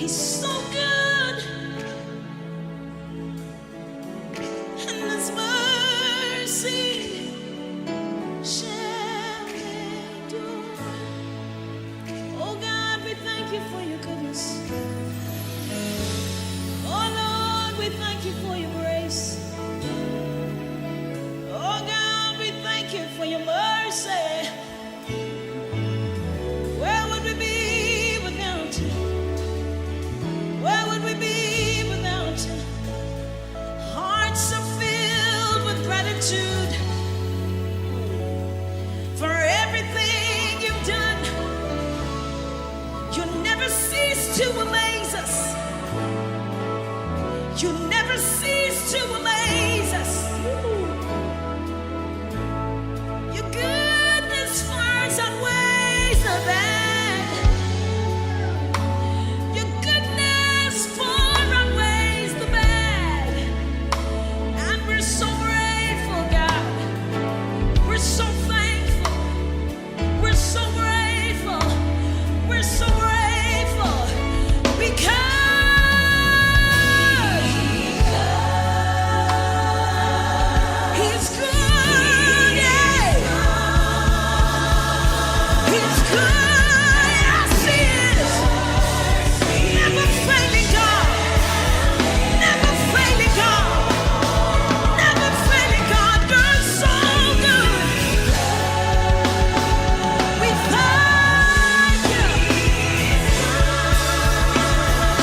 He's so good, and His mercy shall endure. Oh God, we thank you for your goodness. Oh Lord, we thank you for your grace. Oh God, we thank you for your mercy. Where would we be without you? Where would we be without you? Hearts are filled with gratitude for everything you've done. You never cease to amaze us. You never cease to amaze us. Your goodness far outweighs the bad. Your goodness far outweighs the bad. And we're so grateful, God. We're so thankful. We're so grateful. We're so grateful because He's good, yeah. He's good, yes, He is. Never failing God, never failing God, never failing God. You're so good. We thank you.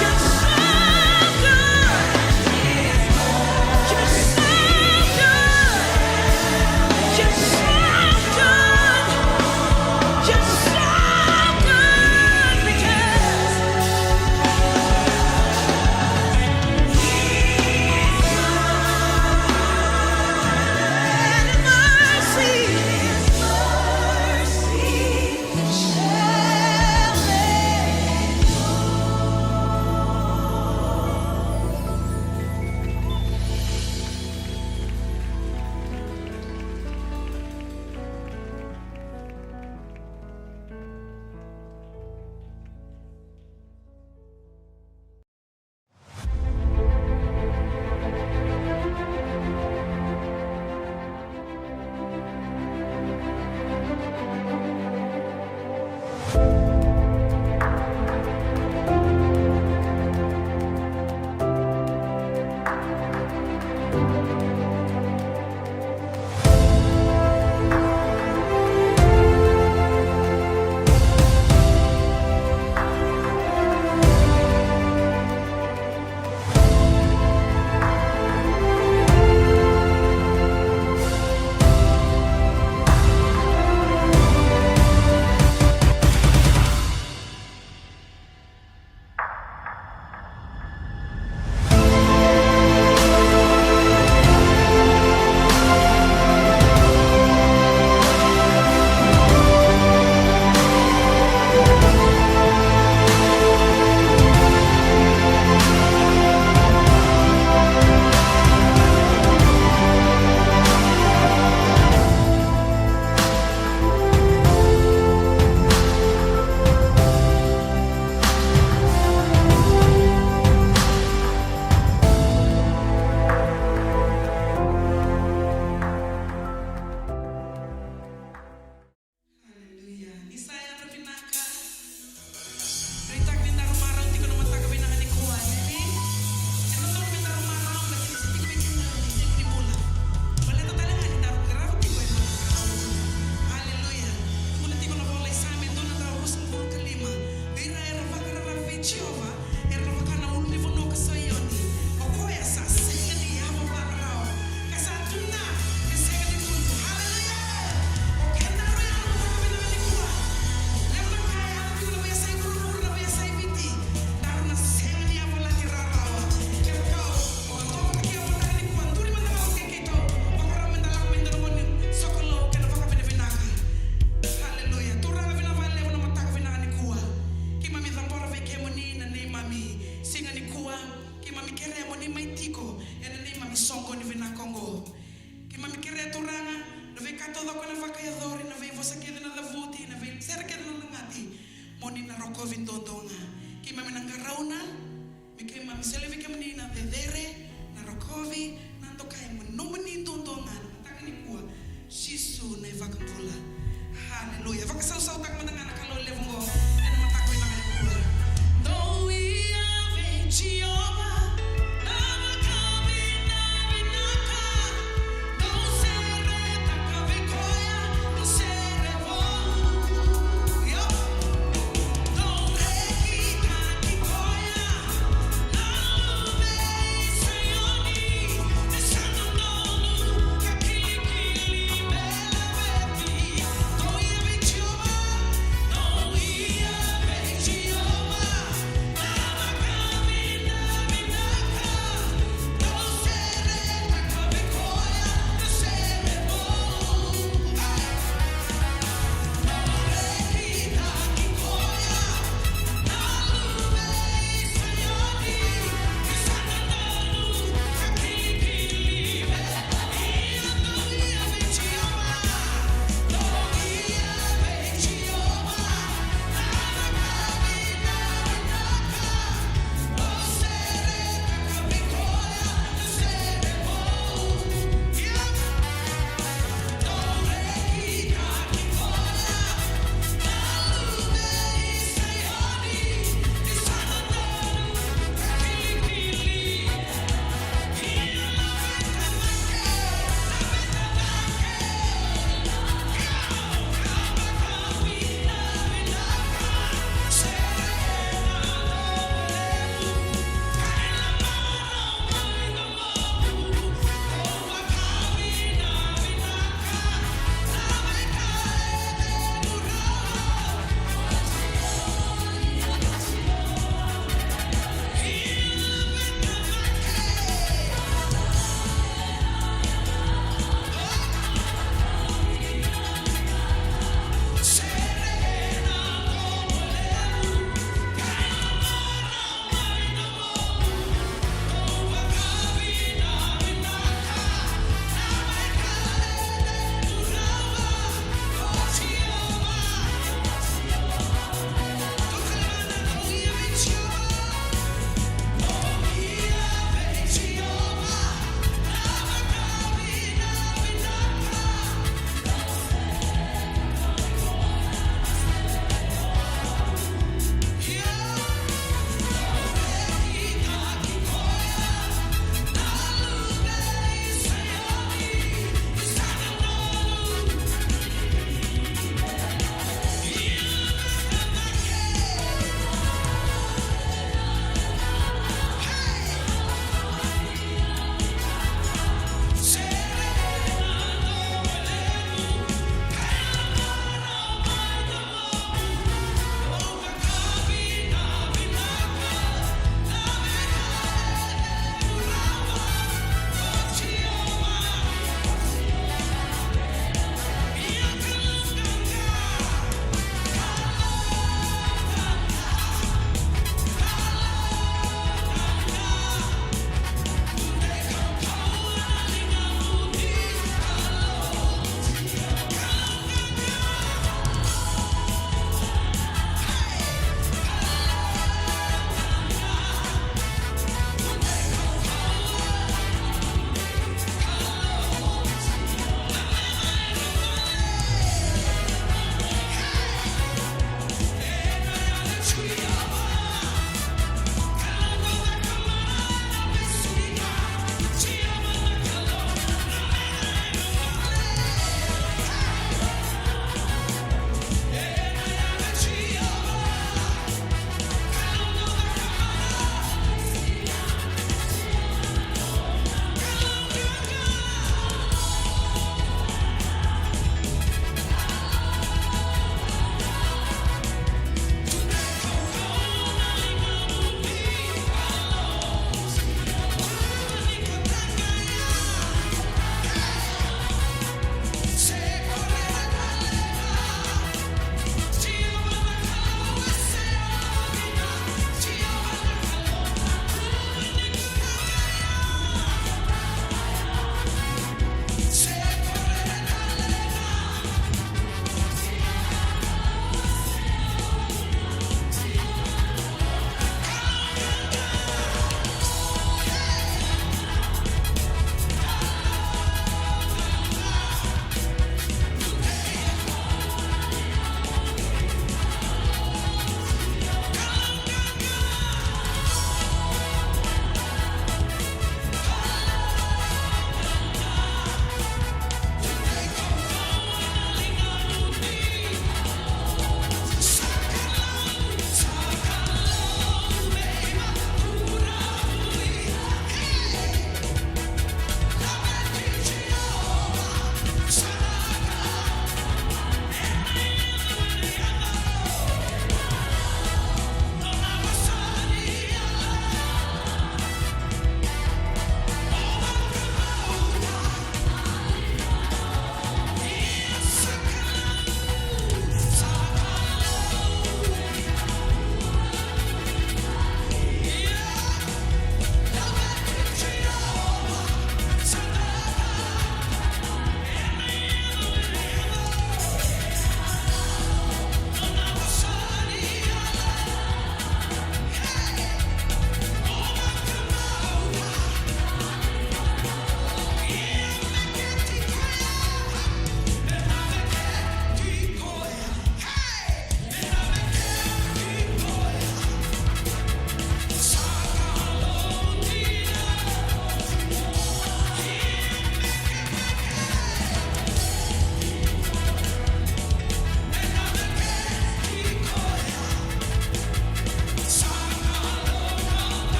You're so good. You're so good. You're so good. You're so good because moni na rokovin dodonga. Ki mami na karauna, mi kay mami selevi kay mani na dedere na rokovi na to kay mani dodonga na mataka ni kuwa sisu na ivakampula. Hallelujah. Vakasau-sau tak matanga na kalole vongo na mataka na kay kuwa. Though we have Jehovah, never coming, never naka. Don't say takavikoya, don't say revo. Don't reki kakikoya, nalume Israeli. Nesano nonu kakili bela beti. Don't we have Jehovah, don't we have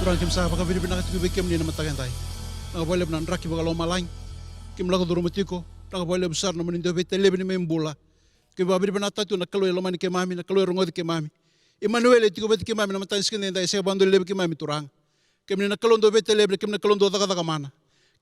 Turang kim sa baka biri binaka tiku bekem ni na matakan tai. Naka boleh benan raki baka loma lain. Kim lagu duru matiko. Naka boleh besar na menindo bete lebe ni membula. Kim biri binata tu nak keluar loma ni ke mami, nak keluar rongod ke mami. Emmanuel tiku bete ke mami na matakan skin dai saya bandu lebe ke mami turang. Kim ni nak keluar do bete lebe kim nak keluar do daga mana.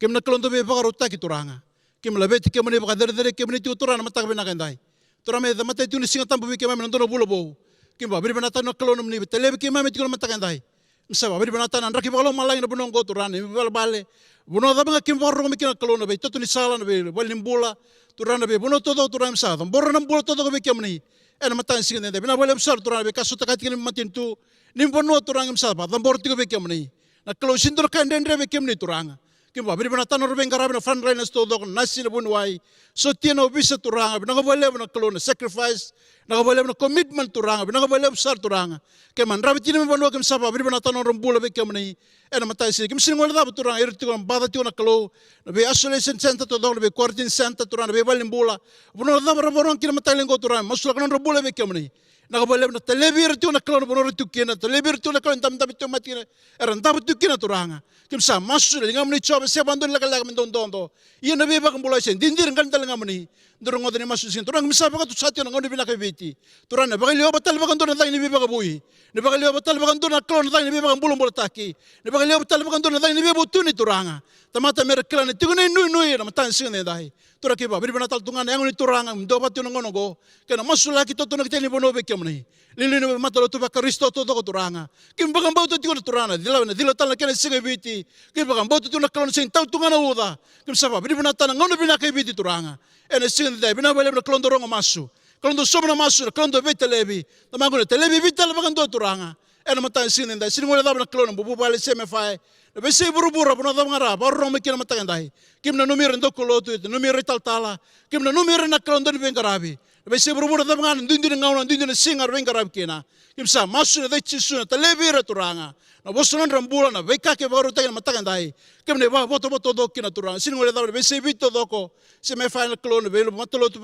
Kim nak keluar do be baka rota ki turanga. Kim la bete ke mani baka dere kim ni tu turang na matakan benakan dai. Turang me da matai tu ni singa tambu ke mami nandono bulo bo. Kim biri binata nak keluar ni bete lebe ke mami tiku na matakan dai. Misaba biri banata nan raki bakalo malai na bunong go turane bal bale buno da banga kim borro mikina kalona be totu ni sala na be bal nimbula turana be buno todo turana sa borro na bulo todo be kemni ena matan sigene de bina bale besar turana be kasu takati ni matin tu nimbono turanga misaba dan borro tigo be kemni na kalo sindur kan dendre be kemni turanga kim biri banata no be ngarabe na fundraisers todo nasi na bunwai so tieno bisa turanga bina bale na kalona sacrifice na bale na commitment turanga bina bale besar turanga keman rabi tini membantu kem sapa beri bana tanah rembula be kemani ena matai sini kem sini ngolada beturang air tu kan bada tu nak kalau be isolation center tu dong be quarantine center turang be balim bola buno da berborong kira matai lengko turang masuk kan rembula be kemani nak boleh na telebir tu nak kalau buno tu kena telebir tu nak kalau tam tu mati era tam tu kena turanga kem sa masuk dengan meni coba saya bantu lagi mendon do ia nabi bakam bola sen dindir kan telenga meni dorong odeni masuk sini turang misal bakat tu satu nak ngoni bina kebiti turang na bagai lihat batal bakan tu nanti ini bagai bui ni bagai lihat batal bakan tu nak kalau nanti ini bagai bulung bola taki ni bagai lihat batal bakan tu nanti ini bagai butu ni turanga tamata mereka ni tiga ni nui na matan sini dah turang kiba beri bana tal tungan yang ni turanga do batu ngono go kena masuk lagi tu nak jadi bono bekem ni lili ni mata lo tu bakai risto tu turanga kim bagai bau tu tiga turanga dila tal nak kena singa biti kim bagai bau tu nak kalau sing tahu tungan uda kim sapa beri bana tal ngono bina kebiti turanga ena sini dah bina boleh nak kalau dorong masuk kalau tu sobra masuk kalau tu bete lebi tamang tu lebi vital bakan tu turanga ena mata sini dah sini boleh dah nak kalau bubu balik semefai besi buru-buru pun ada mengara baru orang mikir mata dah kim na numir untuk kalau tu numir tal tala kim na numir nak kalau tu bengkarabi besi buru-buru ada mengan dinding ngaunan dinding singar bengkarabi kena kim sa masuk dah cisun lebi turanga na bosunan rambulan na beka ke baru tayo mata dah kim ne ba boto dok kena turanga sini boleh dah besi bito doko semefai nak kalau belu mata lo tu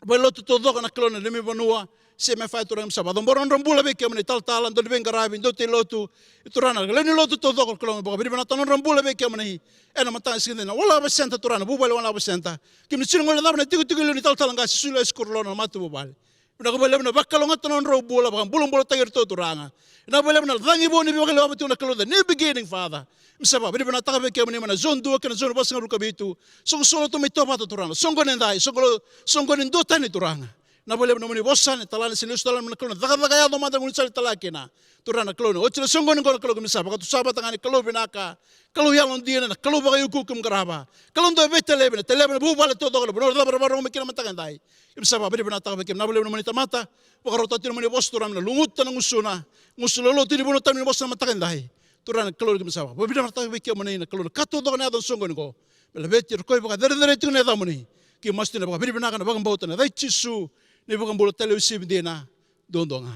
belo tu todo kana klona lemi banua se me fai turang sa badon boron rambula be kemni tal talan do ben garabi do te lotu turana leni lotu todo klona ba biri bana tanon rambula be kemni ena mata sinde na wala basenta turana bubal wala basenta kim sir ngol na tigu tigu leni tal talan ga sula skurlona matu bubal na ko balem na bakalo ngatanon rambula ba bulong bola tagir to turanga na balem na dangi boni be bakalo ba tu na klona ni beginning father misaba biri bana taga be kemni mana zone 2 kana zone bas ngaru kabitu solo to me topa to turana songo nendai songo nendo tani turanga na boleh menemani bosan talan silus talan meneklon daga ya doma da muncul talakena turana klon ochile songo ngol klon misaba ka tu saba tangani klon binaka klon ya lon diena klon ba yuku kum garaba klon do betelebe bu bale to do no da baro mikina matakan dai misaba beri binata ba kem na boleh menemani tamata pakaro to menemani bos turana lungut tan ngusuna ngusulolo tini bono tan bosan matakan dai turana klon misaba beri binata ba kem menemani klon kato do na don songo ngo belebeti ko ba dere tu ne da muni ki mastina ba beri binaka na ba ngambauta na dai chisu ni bukan bulu televisi bendina dondonga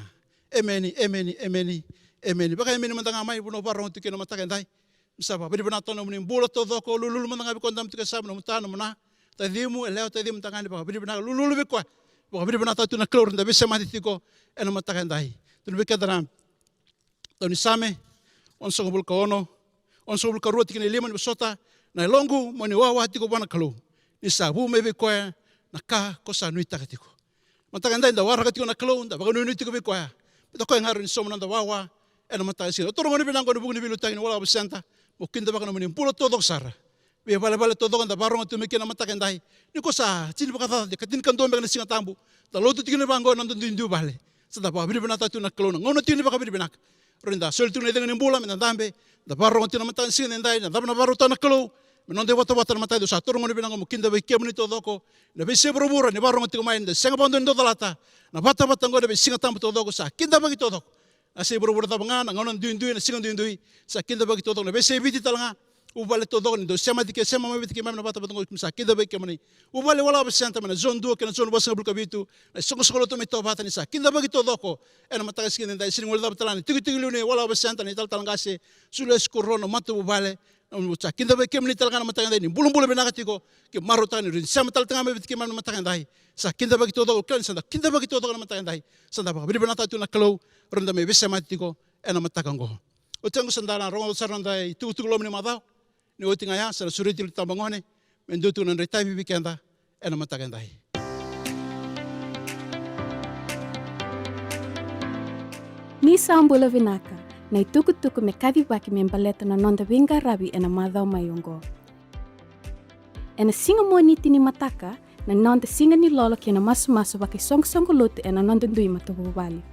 emeni baka emeni mantanga mai buno barong tu kena matakan dai misaba beri bana tono muni bulu todo ko lulu mantanga bi kondam tu kesab no mutana muna tadimu eleo tadim mantanga ni baka beri bana lulu bi kwa baka beri bana tu na klor nda bisa mati tiko ena matakan dai tu bi kadran toni same on songobul kono on songobul karuat kini liman besota na longu moni wawa tiko bana kalu isabu mebe kwa naka kosa nuita katiko matakan dai da warga tiko na klon da bagano ni tiko be kwa to ko ngaru ni somna da wawa ena mata sino to ngoni binango ni bugni bilu tagin wala besenta mungkin da bagano ni pulo todo sara be bale todo da barong tu mikina matakan dai ni ko sa tin bakata de katin kan dombe ni singa tambu da lotu tiko ni bango nan dindu bale sada ba bi binata tu na klon ngono tin baka bi binak rinda sol tu ni dengan ni bula men dambe da barong tu na mata sino dai da bana baru ta na klon menon de wata mata do sa to ngoni binango mungkin da be kemni todo ko na be se brobura ni barong tiko main de senga bandon do dalata na bata ngode be singa tambu todo ko sa kinda bagi todo na se brobura ta banga na ngonon duin na singa duin sa kinda bagi todo na be se biti talanga ubale todo ni do sema dike sema mabiti ke mamna bata ngode sa kinda bagi kemani ubale wala be senta mana zone 2 ke na zone basa bul kabitu na soko to me to bata ni sa kinda bagi todo ko ena mata skin dai sing wala talani tigu ni wala be senta ni talanga se sules korono matu ubale sa kinda be kemni talanga mata ni bulum benaka tiko ke marutani rin sama talanga mabiti ke mamna mata dai sa kinda bagi todo kan sa kinda bagi todo kan mata dai sa da bari benata tu na kalau ronda me bisa mati ko ena mata kango O tango sandana rongo saranda I tu lo mani madao. Ni o tinga ya sa suriti li tambangone. Mendo tu nan retai bibi kenda ena matakendai. Ni sambula vinaka. Na tuku me kavi waki me mbaleta na nonda winga rabi ena madao mayongo. Ena singa mo niti ni mataka na nonda singa ni lolo kena masu waki song lotu ena nonda ndui matububali.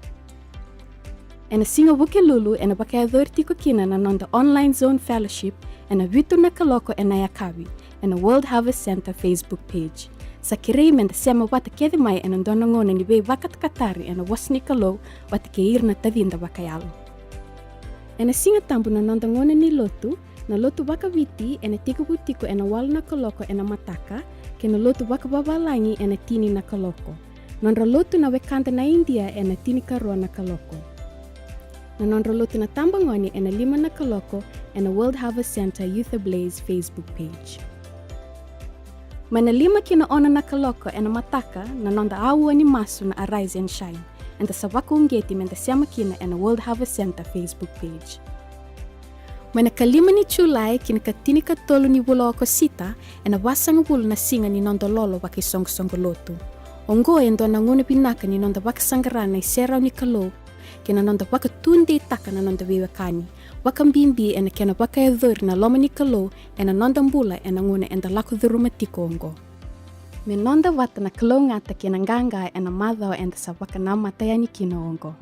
Ena singa wuke lulu ena waki adhortiko kina na nonda online zone fellowship ena vitu na kaloko ena yakabi ena World Harvest Center Facebook page. Sa kirei menda sema wata kedi mai ena ndona ngone ni wei wakat katari ena wasni kalo wata keir na tavinda wakayalo. Ena singa tambu na nonda ngone ni lotu, na lotu waka viti ena tiku butiko ena wala na kaloko ena mataka, kena lotu waka babalangi ena tini na kaloko. Nonra lotu na wekanda na India ena tini karoa na kaloko. Na nonra lotu na tambangoni ena 5 na kaloko ena World Harvest Center Youth Ablaze Facebook page. Mana 5 kina ona na kaloko ena mataka na nonda awa ni masu na Arise and Shine. Enta sa waka ungeti menta siyama kina ena World Harvest Center Facebook page. Mana ka5 ni Julai kina katini katolo ni wula wako sita ena wasanga wulu na singa ni nonda lolo waki songo lotu. Ongo endo na ngune pinaka ni nonda waka sangarana i serau ni kalo kina nonda waka tunde taka na nonda wiwakani. Waka mbimbi ena kena waka edhuri na loma ni kalo ena nonda mbula ena ngune enda lako dhurumatiko ongo. Me nonda wata na kalo ngata kina nganga ena madhao enda sa waka na matayani kina ongo.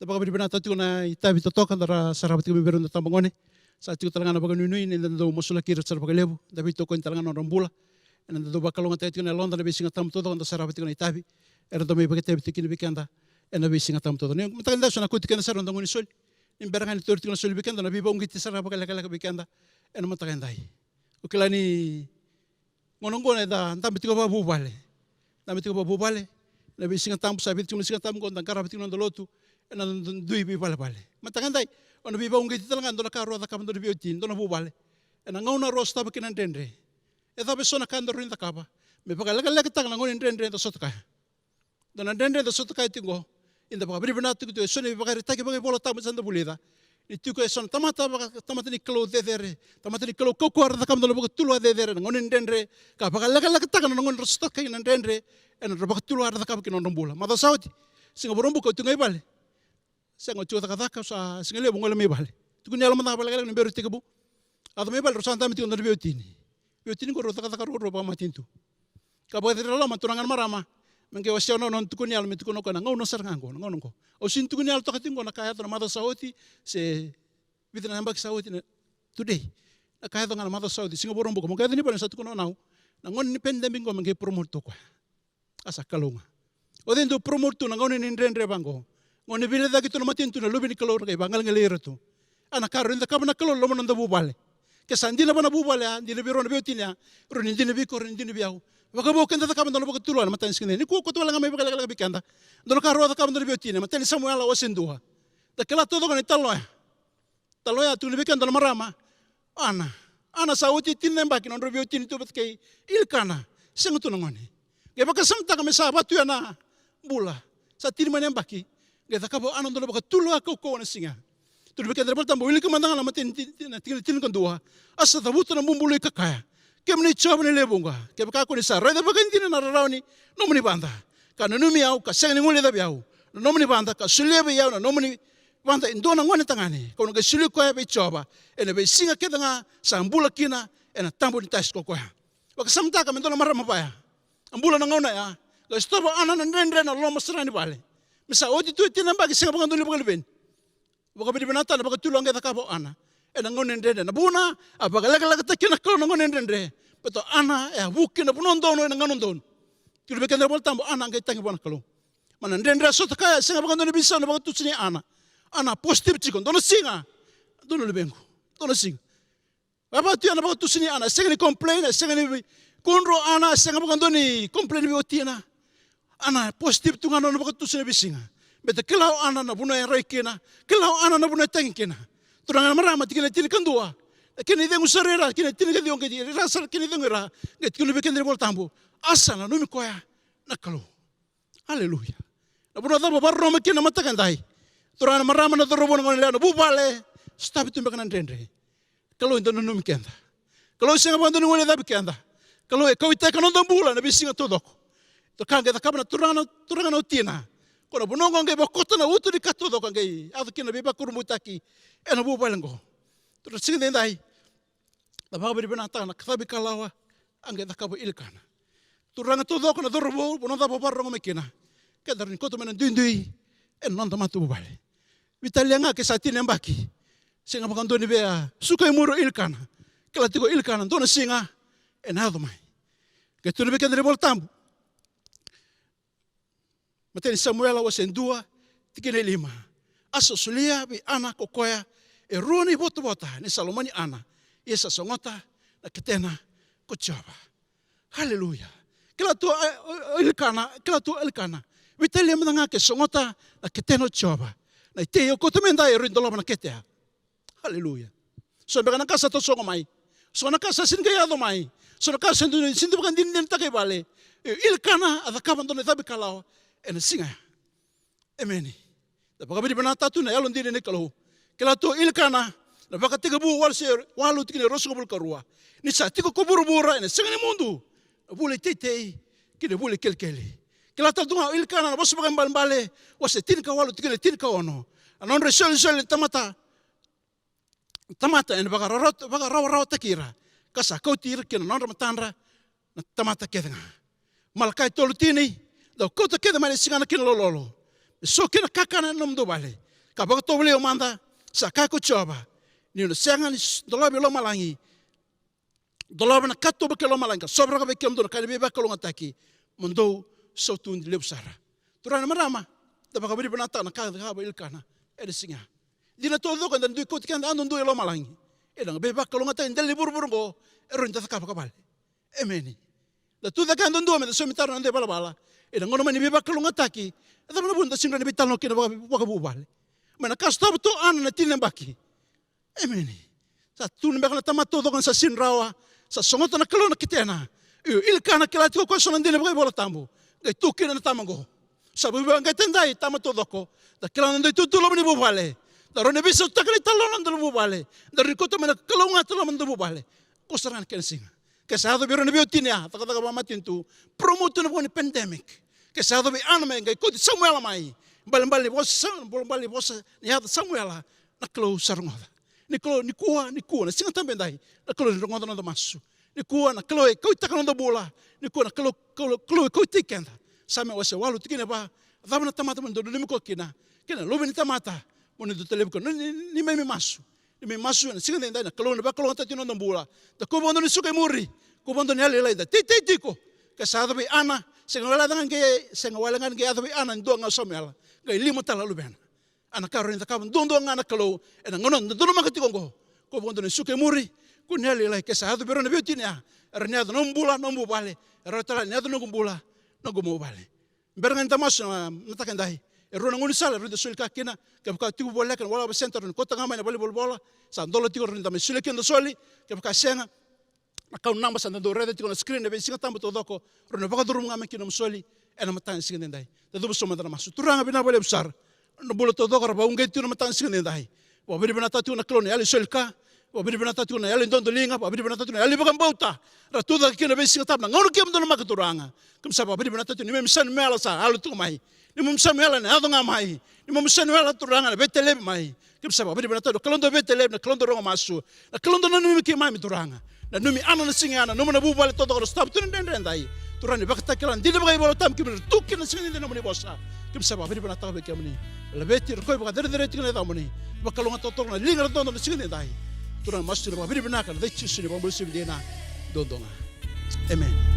Baka bina tatu na itabi totoka dara sarabat kami beron da tambangone. Sa tiu talanga baka nunui ni do mosula kira sar baka lebu. Dabi toko in talanga no rambula. En do baka longa tatu na londa na bisinga tam todo da sarabat kami itabi. Era também porque teve que bikanda. Ena bi singa tam todo. Nem matanda sona kuti kana saron tangoni sol. Nim berangan tor tikna sol bikanda na biba ungiti sara bakala kala bikanda. Ena matanda ai. Ukilani ngonongona da ntambi tiko babu bale. Ntambi tiko babu bale. Na bi singa tam sabi tiko singa tam konta kara bitiko ndolotu. Ena dui bi bale bale. Matanda ai. Ona biba ungiti talanga ndona karo da kam ndona bioti ndona bu bale. Ena ngauna rosta bakina ndendre. Eta besona kando rinda kaba. Me bakala kala kitang ngoni ndendre ndo sotka. Dona ndendre ndo sotka tingo. Inda baka beri benar tu itu soni baka rita baka bola tamu sanda bulida. Itu ko son tamata ni kelo dedere. Tamata ni kelo koko arda kam dolo baka tulu dedere ngoni ndendre. Ka baka laka taka ngoni rosto ka ndendre. En baka tulu arda kam kinon bula. Mata sauti. Singa borombo ko tungai bale. Singa chuta kata sa singa le bongola me bale. Tu kunyala mata bale kala beru tikabu. Ado me bale rosan tam tikon ndebe utini. Utini ko rota kata ro ba matintu. Ka baka rela maturangan marama. Mengke wasya non tukunial mitukuno kana ngono sarngango ngono ko o sin tukunial to katingo na kaya to na mata sauti se vidina nambak sauti today na kaya to na mata sauti singo borombo ko mengke ni bana satu kuno nau na ngon ni pendeming ko mengke promote ko asa kalunga o dentro promote na ngono ni ndendre bango ngoni bile da kito na matintu na lubi ni kalor kay bangal ngalero to ana karo inda kabana kalor lo monanda bubale ke sandina bana bubale ndine biro na biotinya ro ndine biko ro ndine biao baka bo kenda takam dono baka tuluan matan skene ni ko to langa me baka langa bikanda dono karo takam dono biotine matan Samuel wasendua da kala todo kan taloya tu ni bikanda marama ana sauti tinne baki non biotine to betkai ilkana sengutu ngone ge baka samta kame sahabat tu ana bula sa tin manem baki ge takabo anon dono baka tulua ko na singa tu bikanda boltam bo ilka mandanga matin tin kan dua asa tabutu na bumbulu kakaya kemni chob ni lebunga ke baka ko ni sa reda baka ndina na rauni no muni banda ka no mi au ka seng ni ngule da biau no muni banda ka sulebe yau no muni banda indona ngone tangane ko no ke sulu ko be choba ene be singa ke tanga sambula kina ena tambo ni tas ko ko baka samta ka mendona marama pa ya ambula na ngona ya ka stoba ana na ndendre na lo masrani bale misa odi tu tina baka singa baka nduli baka ben baka be benata na baka tulanga ta ka bo ana ena ngone ndende na buna apa kala takina ko ngone ndende beto ana ya buki na bunon dono ena nganon don kilo bekende bol tambo ana ngai tangi bona kalo mana ndende so takaya singa baka ndone bisa na baka tutsini ana positif chikon dono singa dono lebengo dono singa baba tu ana baka tutsini ana singa ni complain singa ni konro ana singa baka ndoni complain bi otina ana positif tu ngano na baka tutsini bisinga beto kilau ana na buna rekena kilau ana na buna tangi kena turangan marama tikina tini kandua kini dengu sarera kini tini kadiong kini rasa kini dengu ra nget kini bekendre bol tambo asana numi koya nakalo haleluya na buna tabo barro me kina mata kandai turangan marama na torobo ngon leno bubale stabi tumbe kana ndendre kalo indono numi kenda kalo singa bando ngone dabi kenda kalo e kawita kana ndambula na bisinga todoko to kanga da kabana turangan otina kono bunongo ngai bokota na utu di katodo kangai adu kina beba kurumutaki ena bu balengo terus sing dai da ba beri benata na khabi kalawa angai da kabo ilkana turanga todo kono dorbo bunonda babar rongo mekina kedar ni koto mena dindui en non matu bu bale vitalianga ke satine mbaki singa bakando ni bea sukai muro ilkana kala tigo ilkana dona singa enado mai ke tu be kendre voltambu Mateni Samuel wasendua tikene lima. Aso sulia bi ana kokoya e roni boto bota ni Salomoni ana. Yesa songota na ketena kochaba. Haleluya. Kila tu ilkana. Vitali manga ke songota na ketena choba. Na iteyo kotumenda e rindolo na ketea. Haleluya. So begana kasa to songo mai. So na kasa singaya do mai. So na kasa sindu bukan din take bale. Ilkana adakaba ndone tabi kalao. Ena singa, emeni. Da baka beri benata tu na yalon diri ne kalau. Kela tu ilkana, da baka tiga bu wal ser walu tikine rosu kabul karua. Ni sa tiga kubur bura ena singa ni mundu. Bule tete, kine bule kelkeli. Kela tu tunga ilkana na bosu baka mbale, wase tinka walu tikine tinka ono. Anon resol tamata ena baka rawa takira. Kasa kau tira kina non ramatandra na tamata kedenga. Malakai tolu tini. Do kota keda mane singana kina lololo. So kina kakana nom do bale. Kapag to bele manda sa kako choba. Ni no senga ni dolabe lo malangi. Dolabe na kato be lo malanga. Sobra ka be kem do ka be ba ko ngataki. Mundo so tun leu sara. Turana marama, da baka beri benata na ka ba ilkana, ere singa. Dina todo kan dan dui koti kan andon dui lo malangi. Edang beba kalonga ta indel buru-buru go, eron ta ka bale. Emeni. Da tu da kan andon dua me so mitar nande bala. Edang ngono mani beba kalonga taki, da bala bun da sinra ni bital no kina baka bubale. Mana kasta beto ana na tinen baki. Emeni. Sa tu ni baka tama todo kan sa sinrawa, sa songota na kalona kitena. Ilkana kilati ko so nandine baka bola tambo. Gai tu kina na tamango. Sa beba ngai tendai tama todo ko. Da kilana ndai tu lo mani bubale. Daro ne bisa takali talon ando bubale. Dari kota mana kalonga talon ando bubale. Kosaran kensinga. Kesado biro ne biotinia, taka mama tintu. Promote na boni pandemic. Kesado bi aname ngai koti Samuel mai. Bali bosa ni hata Samuel na klo sarngoda. Ni kua na singa tambe dai. Na klo rongoda no masu. Ni kua na klo ko takano do bola. Ni kua na klo ko tikenda. Same wase walu tikine ba. Dhamana tamata mendo ni ko kina. Kina lobe ni tamata. Mone do telebiko ni me masu. Ni me masu na singa dai na klo na ba klo ta tino no bola. Da ko bondo ni sukai muri. Ko bondo ni ale da tiko. Kesado bi ana senga wala ngan ge ado bi ana ndo nga somela. Gai limo tala luben. Ana karo ni takabon dondo nga na klo ena ngono dono makati kongo. Ko bondo ni sukai muri. Ku ni ale lai kesado biro na biotinia. Ernya do nombula nombu bale. Erotala ni ado no gumbula no gumo bale. Berangan tamas na takandai. Erona ngoni sala rinda sulka kina ke ka tibu bola kan wala center ni kota ngama na bola sa ndolo tigo rinda me sulka ndo soli ke ka senga ka namba sa ndo rede tigo na screen ne singa tambo to doko rona baka duru ngama kina msoli ena matan singa ndai da do so mandana masu turanga bina bole besar no bolo to doko ba ungai tino matan singa ndai wa biri bina tatu na klone ali sulka wa biri bina tatu na ali ndondo linga wa biri bina tatu na ali baka bauta ra to da kina be singa tabna ngono ke mdono makaturanga kum sa biri bina tatu ni me misan mela sa alu tu mai ni mumsamela na ado ngamai ni mumsamela turanga na beteleb mai kim saba bari bana todo kalondo beteleb na kalondo ronga masu na kalondo na numi ke mai turanga na numi ana na singa na numi na bubale todo ko stop tun den dai turani bakta kalan dile bagay bolo tam kim tukki na singa den moni bossa kim saba bari bana tabe ke moni la beti ko ba der tikna da moni bakalonga toto na linga todo na singa dai turani masu ba bari bana kan dai chisu ni bambo sibdena dodonga amen.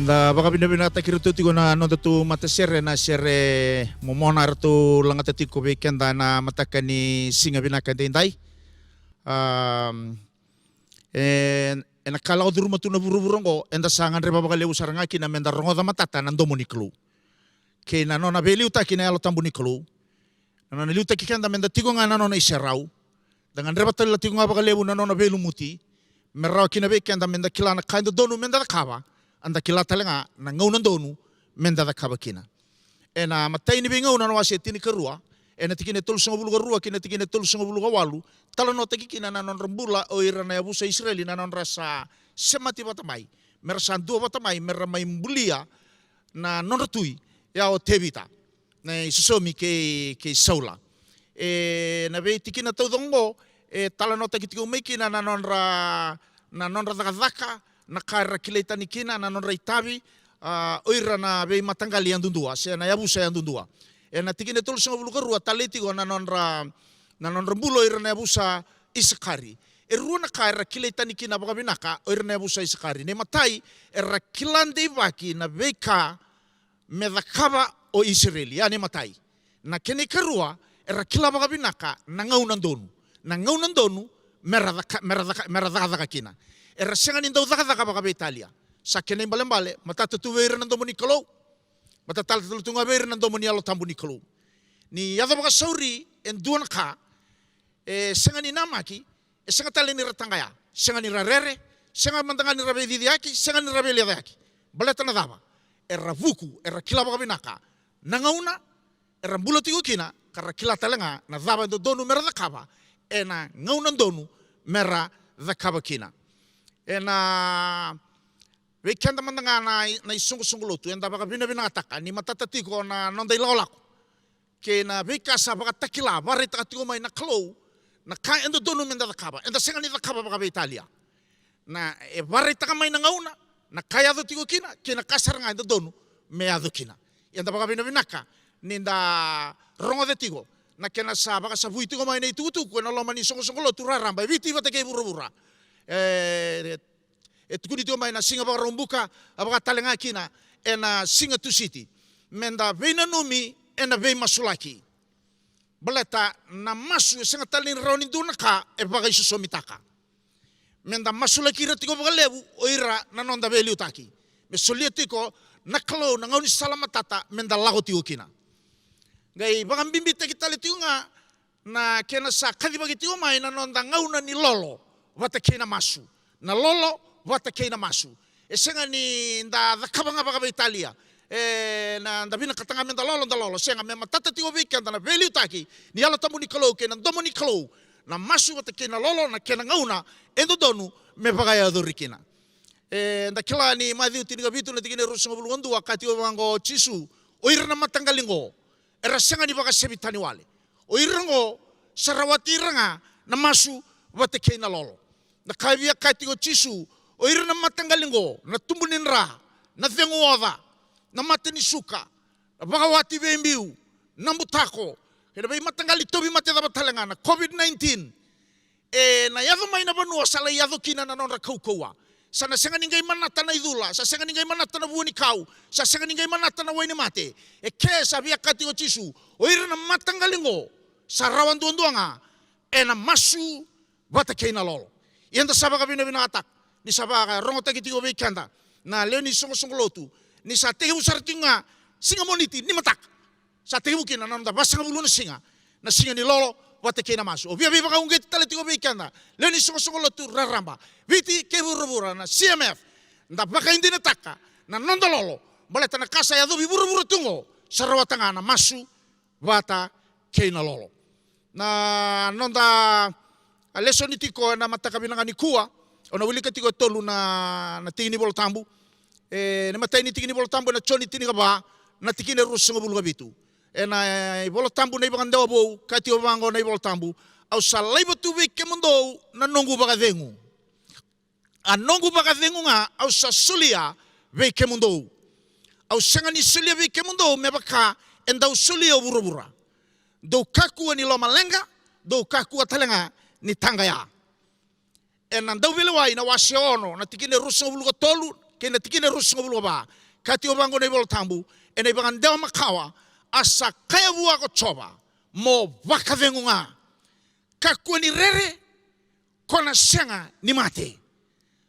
Enda baka bina-bina takirutu tigo na no tu mata sere na sere momona tu langa tiko weekenda na mataka ni singa binaka dindai. En akala oduru matu na buru-burungo enda sangan reba baka leu saranga kina menda rongo da matata na ndomo ni klu. Ke na nona beliu ta kina alo tambu ni klu. Na liu ta kikenda menda tigo nga na nona iserau. Dengan reba tala tigo nga baka leu na nona belu muti. Merau kina weekenda menda kilana kainda donu menda da kawa. Anda kila talenga na ngaunan donu menda da kaba kina. E na matai ni bingau na wase tini kerua. E na tikine tolu songo bulu kerua kina tikine tolu songo bulu kawalu. Tala no taki kina na non rembula o ira na yabusa Israeli na non rasa semati batamai. Merasa dua batamai meramai mbulia na non ratui ya o tebita. Na susomi ke saula. E na be tikina tau dongo e tala no taki tiko mekina na non ra daka na kaira kileitani kina na non reitavi oira na bei matangali andundua se na yabusa andundua e na tikine tolu songo bulu kerua taletigo na non rembulo oira na yabusa Isakari e rua na kaira kileitani kina baka binaka oira na yabusa Isakari ne matai e rakilande baki na beika medakaba o Israeli ya ne matai na kene kerua e rakila baka binaka na ngaunan donu meradaka kina e rasenga ni ndau daka baka be Italia sa kene mbale matata tu weira na ndomo ni kalo matata tu tunga weira na ndomo ni alo tambu ni kalo ni yada baka sauri en duana ka e senga ni namaki e senga tale ni ratangaya senga ni rarere senga mandanga ni rabe didiaki senga ni rabe liadaki baleta na daba e ravuku e rakila baka binaka nangauna e rambulo tigo kina karakila talenga na daba ndo donu mera dakaba e na ngauna donu mera dakaba kina e na weekenda mandanga na isungu lotu enda baka bina ataka ni matata tiko na nonda ilolako ke na weka sa baka takila bare takatiko mai na klo na ka endo donu menda dakaba enda senga ni dakaba baka be Italia na e bare takamai na ngauna na kaya do tiko kina ke na kasar nga endo donu me ado kina enda baka bina ka ninda rongo de tiko na kena sa baka sa vui tiko mai nei tutu ko na loma ni songo lotu raramba viti vata ke bura e tukuni tio mai na singa baka rombuka abaka talenga kina e na singa tu city menda veina numi e na vei masulaki baleta na masu e singa talin rauni dunaka e baka isu somitaka menda masulaki ratiko baka lebu o ira na nonda vei liutaki me solia tiko na kalo na ngauni salamatata menda lago tio kina gai baka mbimbi teki tali tio nga na kena sa kadi bagi tio mai na nonda ngauna ni lolo wata kena masu na lolo wata kena masu e senga ni nda dakabanga baka Italia e na nda bina katanga menda lolo senga me matata tio weekend na veli utaki ni ala tamu ni kalo ke na domo ni kalo na masu wata kena lolo na kena ngauna endo donu me baka ya dorikina e nda kila ni madhiu tiniga bitu na tikine rusungo bulu wakati o wango chisu o irna matangalingo e rasenga ni baka sebitani wale o irngo sarawati iranga na masu wata kena lolo na kavia kati o chisu o irna matangalingo na tumbunin ra na vengoda na mateni suka na bagawati bembiu na mutako kena bai matangali tobi mateda batalenga na COVID-19 e na yado mai na banua sala yado kina na nonra kaukaua sana senga ningai manata na idula sa senga ningai manata na buoni kau sa senga ningai manata na waini mate e ke sabia kati o chisu o irna matangalingo sa rawan duanga e na masu wata kena lolo yanda sabaka bina atak ni sabaka rongo taki tigo weekenda na leo ni songo lotu ni sa tehu sartinga singa moniti ni matak sa tehu kina nanda basanga bulu na singa ni lolo wata kena masu o bia baka unget tale tigo weekenda leo ni songo lotu raramba viti ke bura na CMF nda baka indi na taka na nanda lolo baleta na kasa ya dobi bura tungo sarawatanga na masu wata kena lolo na nanda leso ni tiko na mataka binanga ni kuwa ona wili tiko tolu na tingini bol tambu e na matai ni tingini bol tambu na choni tini ba na tikine rusungo bulu bitu e na bol tambu na ibang dawa bo kati o bango na bol tambu au salai batu weke mundo na nongu baka vengu a nongu baka vengu nga au sa sulia weke mundo au senga ni sulia weke mundo me baka endau sulia bura do kaku ni loma lenga do kaku atalenga ni tangaya e na ndau vile wai na wasiono na tikine rusungo bulu tolu kina tikina rusunga bulwa kati obango nei bolo tambu ene bangan dewa makawa asa kaya bua ko choba mo vakavengunga kakuni rere kona senga ni mate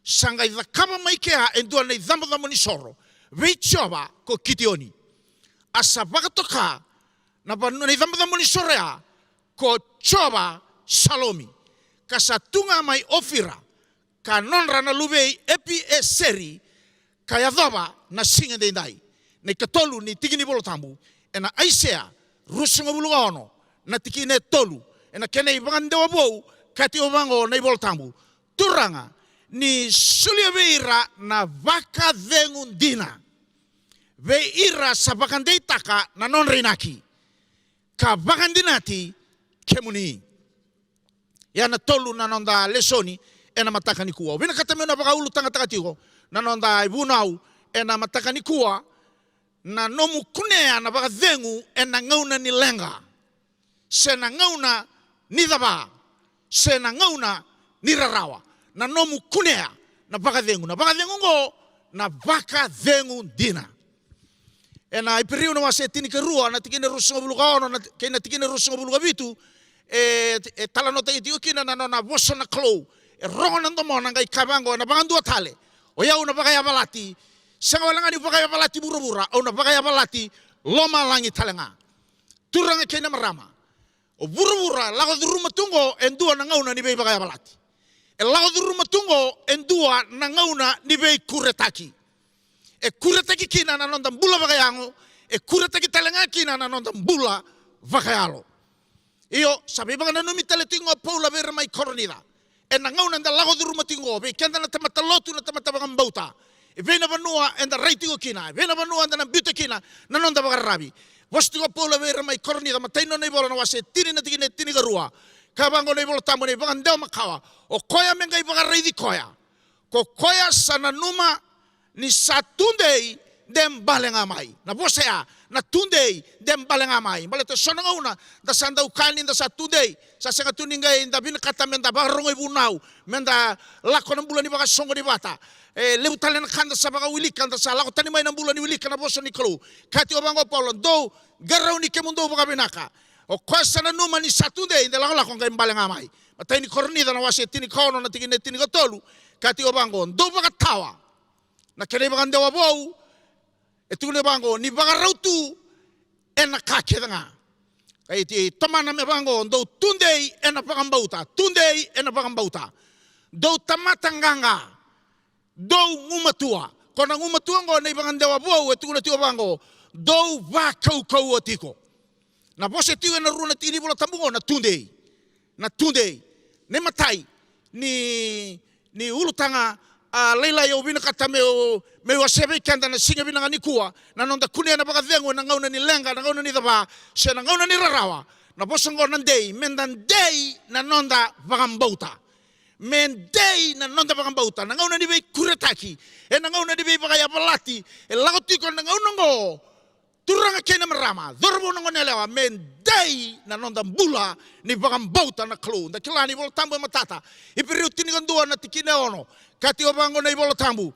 sanga idha kama maikea endua nei dhamo ni soro vei choba ko kitioni asa vakatoka na banu nei dhamo ni sorea ko choba salomi kasatunga mai ofira ka nonra na lubei epi e seri kaya dhaba na singa dendai ne katolu ni tigini bolo tambu ena aisea rusunga buluga ono na tikine tolu ena kene ibangande wabou kati obango na bolo tambu turanga ni sulia veira na vaka dhengundina veira sabakande taka na non rinaki ka vakandinati kemuni yana tolu na nonda lesoni ena mataka ni kuwa vina katamena baka ulu tanga takatiko na nonda ibunau ena mataka ni kuwa na nomu kunea na baka dhengu ena ngauna ni lenga sena ngauna ni dhaba sena ngauna ni rarawa na nomu kunea na baka dhengu ngo na baka dhengu dina ena ipiriu na wase tini kerua na tikine rusunga buluga ono na kena tikine rusunga buluga bitu talanota itiukina na nona vosa na klo rongo na ndomo na ngai kabango na bangandu atale o ya una bagaya balati sanga walanga ni bagaya balati burubura o na bagaya balati loma langi talenga turanga kena marama o burubura lago duruma tungo endua na ngauna ni bei bagaya balati lago duruma tungo endua na ngauna ni bei kuretaki kuretaki kina na nonda mbula bagayango kuretaki talenga kina na nonda mbula bagayalo iyo sabi banga no mitale tingo paula vera mai koronida ena ngauna nda lago duruma tingo be kenda na tamata lotu na tamata banga mbauta vena vanua enda raitigo kina vena vanua enda na bute kina na nonda baga rabi vostigo paula vera mai koronida mataino nei bola na wase tini na tigine tini garua kabango nei bola tambo nei banga ndeo makawa o koya menga ibaga raidi koya ko koya sana numa ni satundei dem balenga mai na bosea na tundei dem balenga mai balete sonanga una da sanda ukani da satundei sa senga tuninga inda bin kata menda barongo ibunau menda lakona bulani baka songo di bata lebu talen kanda sabaga wilika da sala ko tani mai na bulani wilika na boso niklo kati obango paulo do garau ni kemundo baka binaka o kwasana numa ni satundei inda lakona ko ngai balenga mai matani korni da na wase tini kono na tigine tini gatolu kati obango do baka tawa na kene baka ndewa bou etune bango ni baka rautu ena kakedanga kaiti tomana me bango ndo tundei ena baka mbauta do tamata nganga do ngumatua kona ngumatua ngo nei baka ndewa bou etune tio bango do va kau atiko na bose tio na runa tini bola tambungo na tundei ne matai ni ulutanga leila yo bina kata me wasebe kanda na singa bina ngani kuwa na nonda kunia na baka dhengu na ngauna ni lenga na ngauna ni dhaba se na ngauna ni rarawa na bosongo na ndei mendan dei na nonda baka mbauta men dei na nonda baka mbauta na ngauna ni bei kuretaki na ngauna ni bei baka yabalati lagotiko na ngauna ngo turanga kena marama dhorbo ngo nelewa men dei na nonda mbula ni baka mbauta na klo na kilani bol tambo matata ipiriu tini gondua na tikine ono kati obango na ibolo tambu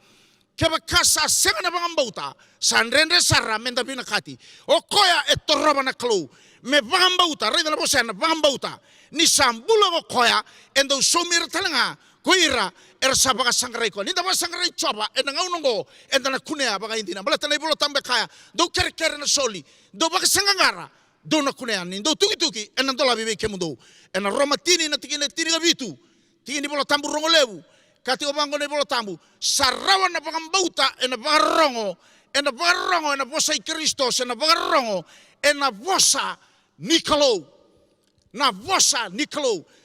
keba kasa senga na banga mbauta sanrendre sara menda bina kati o koya etoroba na klo me banga mbauta rida na bosa na banga mbauta ni sambula ko koya endo somir talanga koira sabaka sangrai ko ninda ba sangrai choba enda ngaunongo enda na kunea baga indina bala tana ibolo tambe kaya do kere na soli do baga sangangara do na kunea ni do tuki enda dola bibe kemundo enda romatini na tikine tini gabitu tini ibolo tambu rongolebu kati obango nei bolo tambu sarawa na bagambauta ena bagarongo ena bosa i Kristos ena bagarongo ena bosa nikalo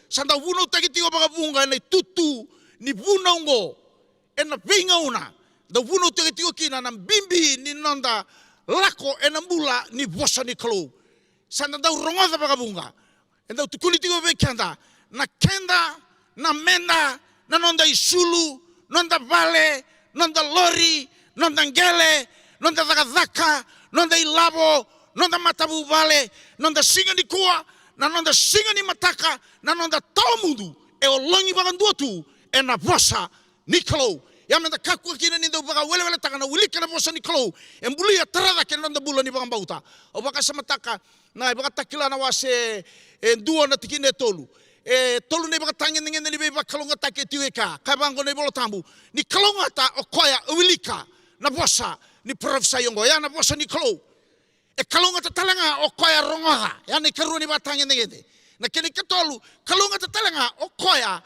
sanda wuno tagiti o bagabunga ena tutu ni bunongo ena vingauna da wuno tagiti o kina na bimbi ni nonda lako ena mbula ni bosa nikalo sanda da rongo da bagabunga ena tukuliti o bekanda na kenda na menda na nonda isulu, nonda vale, nonda lori, nonda ngele, nonda dhaka, nonda ilabo, nonda matabu vale, nonda singa ni kuwa, na nonda singa ni mataka, na nonda tau mundu, e o longi baganduatu, e na vosa nikalo, Ya menda kaku kina ni do baka wele takana wilika na bosa ni kalau. Embulia tarada kena nda bula ni baka bauta. O baka samataka na baka takila na wase dua na tikine tolu. Tolu ne baka tangin ngene ni baka kalonga take tiweka. Kabango ne bolo tambu. Ni kalonga ta okoya wilika na bosa ni profesa yongo ya na bosa ni kalau. Kalonga ta talanga okoya rongoha. Ya ni karu ni baka tangin ngene. Na kini katolu kalonga ta talanga okoya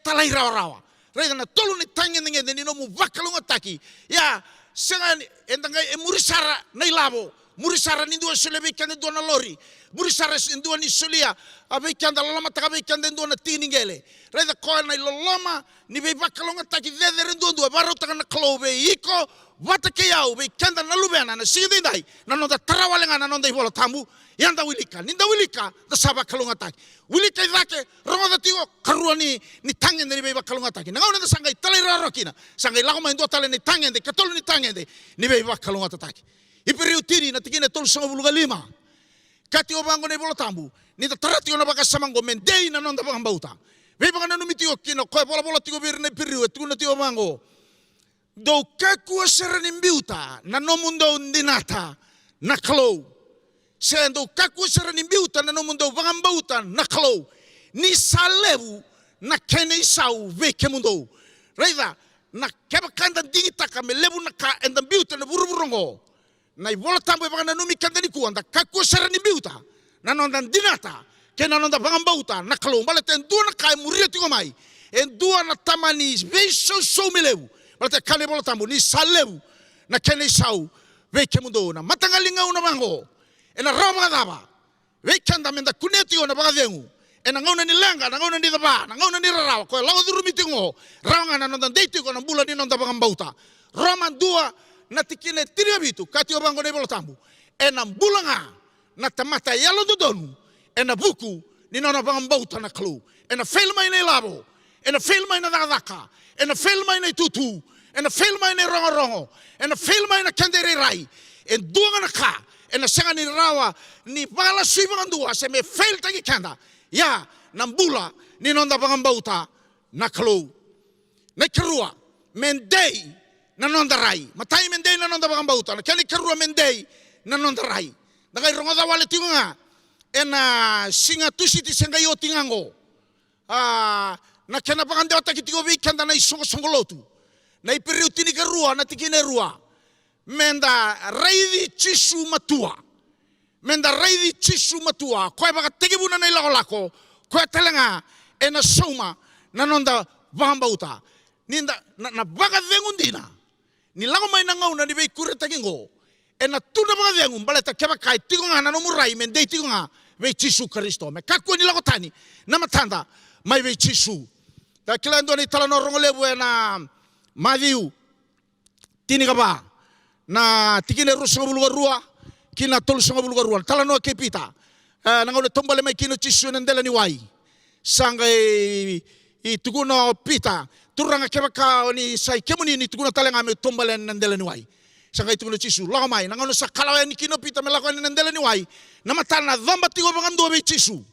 talai rawa. Rega na tolu ni tangin ngene ni no mu vakalonga taki. Ya senga endanga murisara na ilabo. Murisara ni dua sule bekande dua na lori. Murisara dua ni sulia abekande lama taka bekande dua na tiningele. Rega ko na loloma ni be vakalonga taki dedere dua baro taka na klobe iko wata ke yau bekande na lubena na sindi dai na no da tarawalenga na no dai bola tambu yanda wilika ninda wilika da saba kalonga taki. Wilika idake rongo da tigo karuani ni tangin ni be vakalonga taki. Na ngona da sangai talai rarokina. Sangai lago ma ndo tale ni tangin de katolo ni tangin de ni be vakalonga taki. Iperiu tiri na tikine tolu sama buluga lima. Kati obango ne bolo tambu. Ni ta tarati ona baka samango mendei na nonda baka mbauta. Vei baka na numiti o kino koe bola tigo bir ne piriu e tukuna ti obango. Do kaku asera ni mbiuta na nomundo undinata na kalou. Sendo kaku asera ni mbiuta na nomundo baka mbauta na kalou. Ni salevu na kene isau vei kemundo. Reida na keba kanda digitaka me levu na ka enda mbiuta na buruburongo. Na ibola tambo baka na numi kanda ni kuanda kaku asera ni mbiuta. Na nonda dinata ke na nonda baka mbauta na kalou. Mbala ten dua na kai muria tigo mai. En dua na tamani vei so milevu. Balate kane bola tambu ni salevu na kene sau ve kemundo na matangalinga una mango ena roma daba ve kanda menda kuneti ona baga vengu ena ngauna ni lenga na ngauna ni daba na ngauna ni rarawa ko lawa duru mitingo rawa na nonda deiti ko na bula ni nonda baga mbauta roma dua na tikine tiriabitu kati obango ne bola tambu ena bulanga na tamata yalo dodonu ena buku ni nona baga mbauta na klu ena felma ina labo ena felma ina daka ena felma ina tutu ena felma ina rongo ena felma ina kandere rai en duanga na ka ena sanga ni rawa ni bala suiva ndua se me fel tagi kanda ya nambula ni nonda bangambauta na klo na kerua mendei na nonda rai matai mendei na nonda bangambauta na kani kerua mendei na nonda rai na kai ronga da wale tinga ena singa tusiti senga yo tingango na kena pangande ota kitigo vikanda na isongo lotu na iperiu tini kerua na tikine rua menda raidi chisu matua koe baka tegibuna na ilako lako koe telenga ena soma na nonda bambauta ninda na baka vengundina ni lago mai na ngauna ni bei kure takingo ena tuna baka vengun baleta keba kai tigonga na nomurai mendei tigonga bei chisu Kristo me kakwe ni lago tani na matanda mai bei chisu ta kilando ni tala no rongolebu ena Matthew tini kaba na tikine rusanga buluga rua kina tolu sanga buluga rua tala no kepita na ngone tombale mai kino chisu nendela ni wai sanga i tukuna pita turanga kebaka ni sai kemuni ni tukuna talenga me tombale nendela ni wai sanga i tukuna chisu laga mai na ngone sakala ni kino pita me laga nendela ni wai na matana dhamba tigo bangando be chisu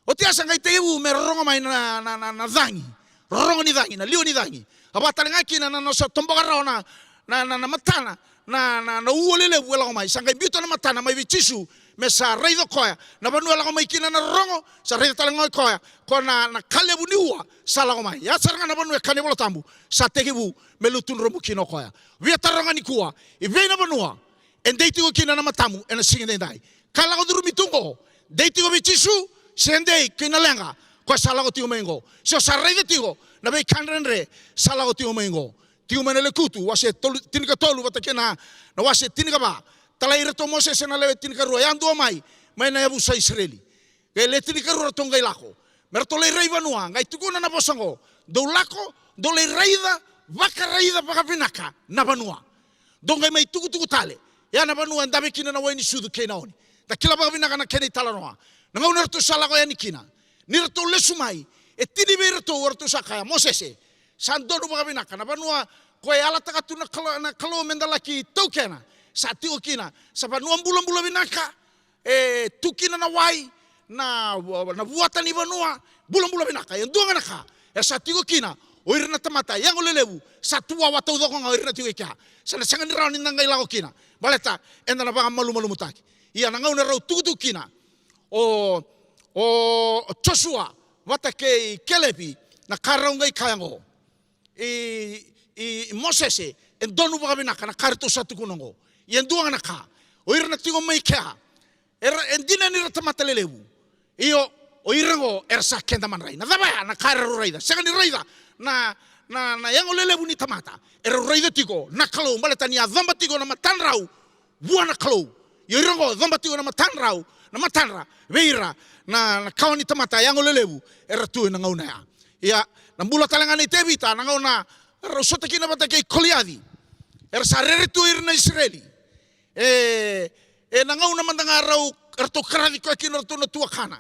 otia sanga i tebu me ronga mai na dhangi rongo ni dhangi na lio ni dhangi abata lenga kina na no sa tomboga rona na matana na uolele wela mai sanga biuto na matana mai bichisu me sa reido koya na banua la mai kina na rongo sa reido talenga koya ko na kalebu niwa sala mai ya saranga na banua kanebola tambu sa tegebu me lutun romu kino koya via taronga ni kuwa i vena banua en deiti go kina na matamu en singe dai kala go duru mitungo deiti go bichisu sendei kina lenga ko sala go tigo mengo so sa reido tigo na be kanrenre sala go tigo mengo tigo menele kutu wase tinika tolu watakena na wase tinika ba talai reto Moses na lewe tinika ro yandu mai na yabu sa Israeli ke le tinika ro tonga ilako merto le rei vanua ngai tukuna na bosango do lako do le reida vaka reida baka vinaka na vanua donga mai tuku tale ya na vanua ndabe kina na wani sudu kena oni da kila baka vinaka na kena itala noa na ngau nerto sala go yani kina nirto lesumai e tini be reto orto sakaya Moses sandono baka vinaka na vanua koe ala takatu na kalo mendalaki tokena sa tio kina sa vanua mbula vinaka e tukina na wai na buata ni vanua bula vinaka e ndonga naka e sa tio kina o irna tamata yang lelebu satua watau doko nga irna tiwe kya sana sangan ni rauni nanga ilago kina baleta enda na banga malu mutaki ia na ngauna rau tutu kina o Joshua watake kelepi na karaunga ikayango i Moses en donu baga binaka na karto satu kunongo yen duanga na ka o irna tingo mai kya en dina ni tamata lelebu io o irango ersa kenda man rai na daba na kararu raida sangan ni raida na yang lelebu ni tamata raida tiko na kalau baleta ni azamba tiko na matanrau buana kalau yo irango zamba tiko na matanrau na matanra veira na kawani tamata yang lelebu tu na ngauna ya na mula talangan ni tebita na ngauna rosota kina batake koliadi sa reretu irna Israeli na ngauna mandanga rau erto kradi ko kina erto na tua kana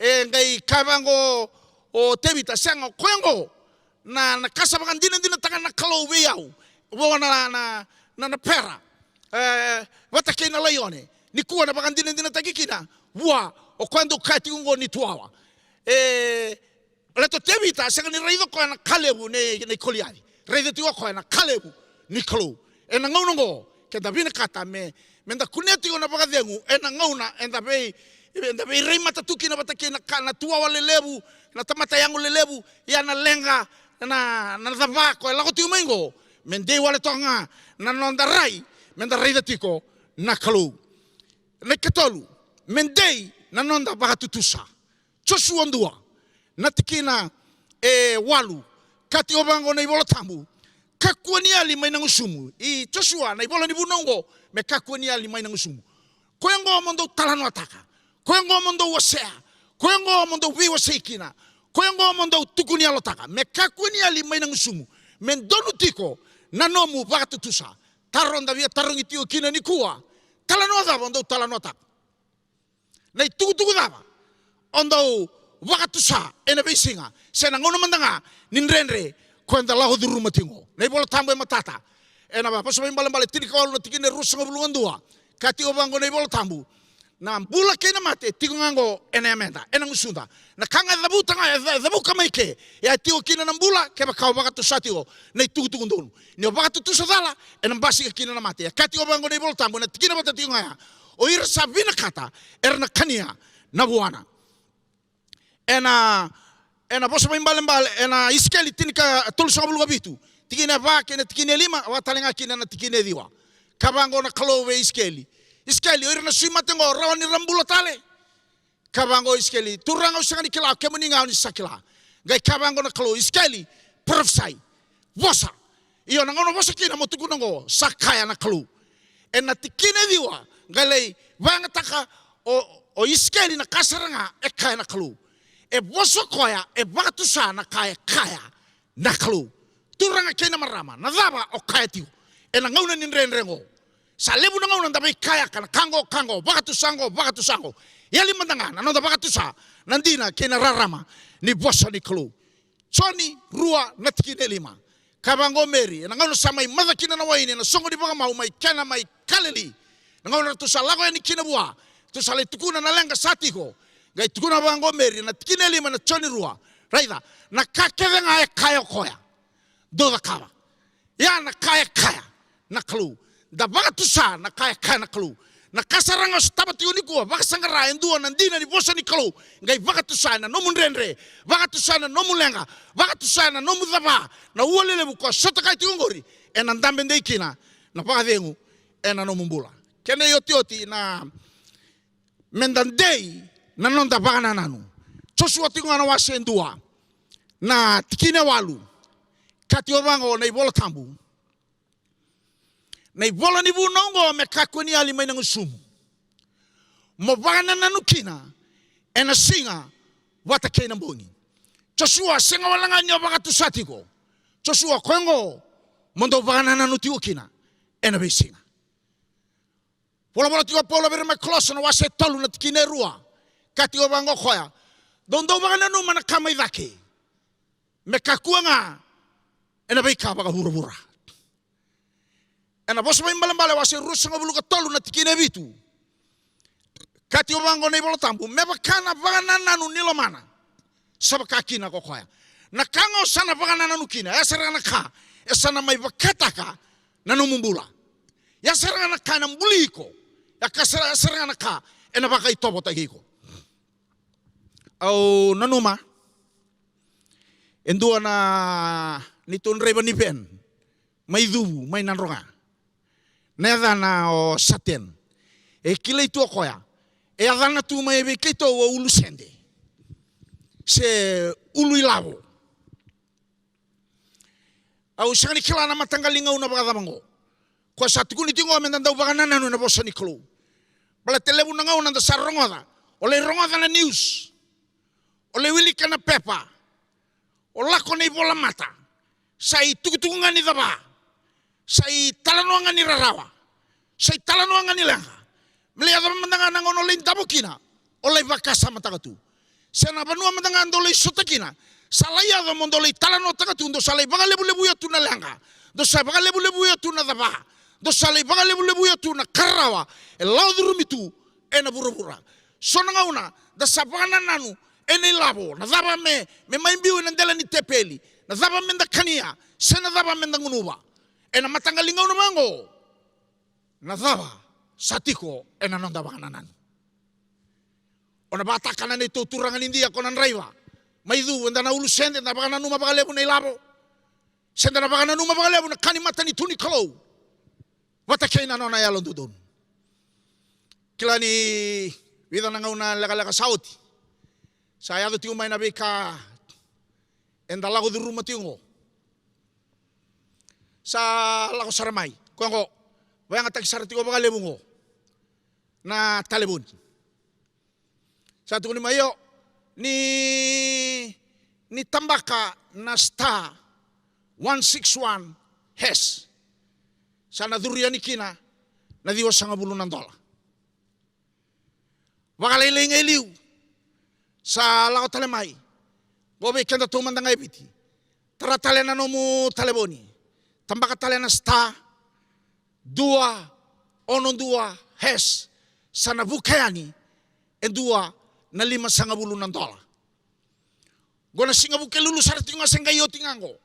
ngai kabango o tebita sango koyango na kasabangan dina tangan na kalau weyau wana na pera watake na layone ni kuwa na bagan dina takikina wa o quando kati ungo ni tuawa leto tebita sanga ni reido ko na kalebu ne koliari reido tiwa ko na kalebu ni kalo na ngaunongo ke da vina kata me nda kuneti ona bagadengu na ngauna enda bei rei matatuki na batake na tuawa lelebu na tamata yangu lelebu ya na lenga na dava ko la goti umengo mende wale tonga na nonda rai menda reido tiko na kalo ne katolu mendei na nonda bagatutusa Joshua ndua na tikina walu kati obango na ibola tambu kakuani ali mai nangusumu i Joshua na ibola ni bunongo me kakuani ali mai nangusumu koyango mondo talano ataka koyango mondo wasea koyango mondo wiwa seikina koyango mondo tukuni alotaka me kakuani ali mai nangusumu men donu tiko na nomu bagatutusa taronda via tarongi tio kina ni kuwa talano ataka mondo talano ataka na tugu dava ondo wakatusa ena besinga sena ngono mandanga ninrenre kwenda laho duru matingo na ibola tambo matata ena ba paso mbale tini kawalu na tikine rusa ngobulungan dua kati obango na ibola tambu na bula kena mate tigo ngango ena emenda ena ngusunda na kanga dabu kamaike ya tigo kina nambula keba kawa wakatusa tigo na tugu ndonu ni wakatusa dala ena mbasi kina na mate kati obango na ibola tambu na tikina mate tigo ngaya o ira sabina kata erna kania na buana ena bosa mbale ena iskeli tinika tulsa bulu bitu tikine va kene tikine lima watalenga kina na tikine diwa kabango na kalowe iskeli irna suimatengo rawani rambulo tale kabango iskeli turanga usangani kila kemuninga ni sakila gai kabango na kalo iskeli prophesy bosa iyo nangono bosa kina motuku nango sakaya na kalo ena tikine diwa galei vanga taka o iskeli na kasaranga kaya na kalo boso koya batusa na kaya na kalo turanga kena marama na daba o kaya tiu ena ngauna ninrenrengo sa lebu na ngauna ndabai kaya kana kango batusango yali mandanga na nonda batusa nandina kena rarama ni boso ni kalo choni rua na tikine lima kabango meri na ngauna samai madakina na waini na songo di baga mau mai kana mai kaleli ngauna tu salago ni kina bua tu sale tukuna na lenga satiko gai tukuna bango meri na tikine lima na choni rua raida na kakeve nga kaya koya do da kawa ya na kaya na klu da bagatusa na kaya na klu na kasaranga stabati uniku bagasangara endua nandina ni bosa ni klu gai bagatusa na nomu renre bagatusa na nomu lenga bagatusa na nomu daba na uolele buko sota kai tiungori ena ndambe ndeikina na bagadengu ena nomu mbula kene yoti na mendandei na nonda bagana nanu Joshua tinga na wasendua na tikine walu kati obango na ibola tambu na ibola ni bunongo mekakweni ali mai nangusumu mo bagana nanu kina ena singa watakena mbongi Joshua singa walanga nyobaga tusatiko Joshua kwengo mondo bagana nanu tiokina ena besinga Pola tiwa bere maklosa na wase tolu na tikine rua kati obango khoya dondo bagana no mana kama idake mekakuanga ena beika baga hura ena boso mbale wase rusa ngabulu tolu na tikine bitu kati obango na ibola tambu mebakana bagana nanu nilomana sabaka kina ko khoya na kango sana bagana nanu kina ya sarana ka ya sana mai bakata ka nanu mumbula ya sarana ka na mbuliko ya kasara sarana ka ena bakai tobo tagiko au nanuma endua na nitun reba nipen mai dubu mai nanronga neda na o saten e kilei tu koya e adana tu mai be kito o ulusende se ulu ilavo au sangani kila na matanggalinga una bagada mango ko satu kuni tingo amenda bagana nanu na bosani klo bala telebu na ngau na sarongoda ole rongoda na news ole wili kana pepa ola kone bola mata sai tukutunga ni daba sai talano ngani rarawa sai talano ngani langa melihat mandanga nangono lein tabukina ole bakasa matagatu sena banua mandanga ndole sotakina salaya do mondole talano tagatu ndo salai bagalebu-lebu ya tuna langa do sai bagalebu-lebu ya tuna daba do salai bagalebu-lebu ya tuna karawa e laudurumitu ena burubura sonanga una da sabana nanu ene labo na daba me maimbiu na ndela ni tepeli na daba menda kania sena daba menda ngunuba ena matangalinga una mango na daba satiko ena nonda bakanan ona bata kanan itu turangan India konan raiwa maidu wenda na ulu sende na bakanan numa bakalebu na ilabo sende na bakanan numa bakalebu na kani mata ni tuni kalau wata kaina nona ya londudon kila ni vida na ngauna laga sauti saya do tingo mai na beka enda lago di rumah tingo sa lago saramai kongo bayang atak sar tingo bakalebu ngo na talebon satu ni mayo ni tambaka na star 161 hes sana duriani kina na diwa $50 wakalailing eliu sa lao talemai bobe kenda tu mandanga ebiti tara talena nomu taleboni tambaka talena star 212 hes sana bukayani endua na $50 gona singa buke lulu sartinga sengayo tingango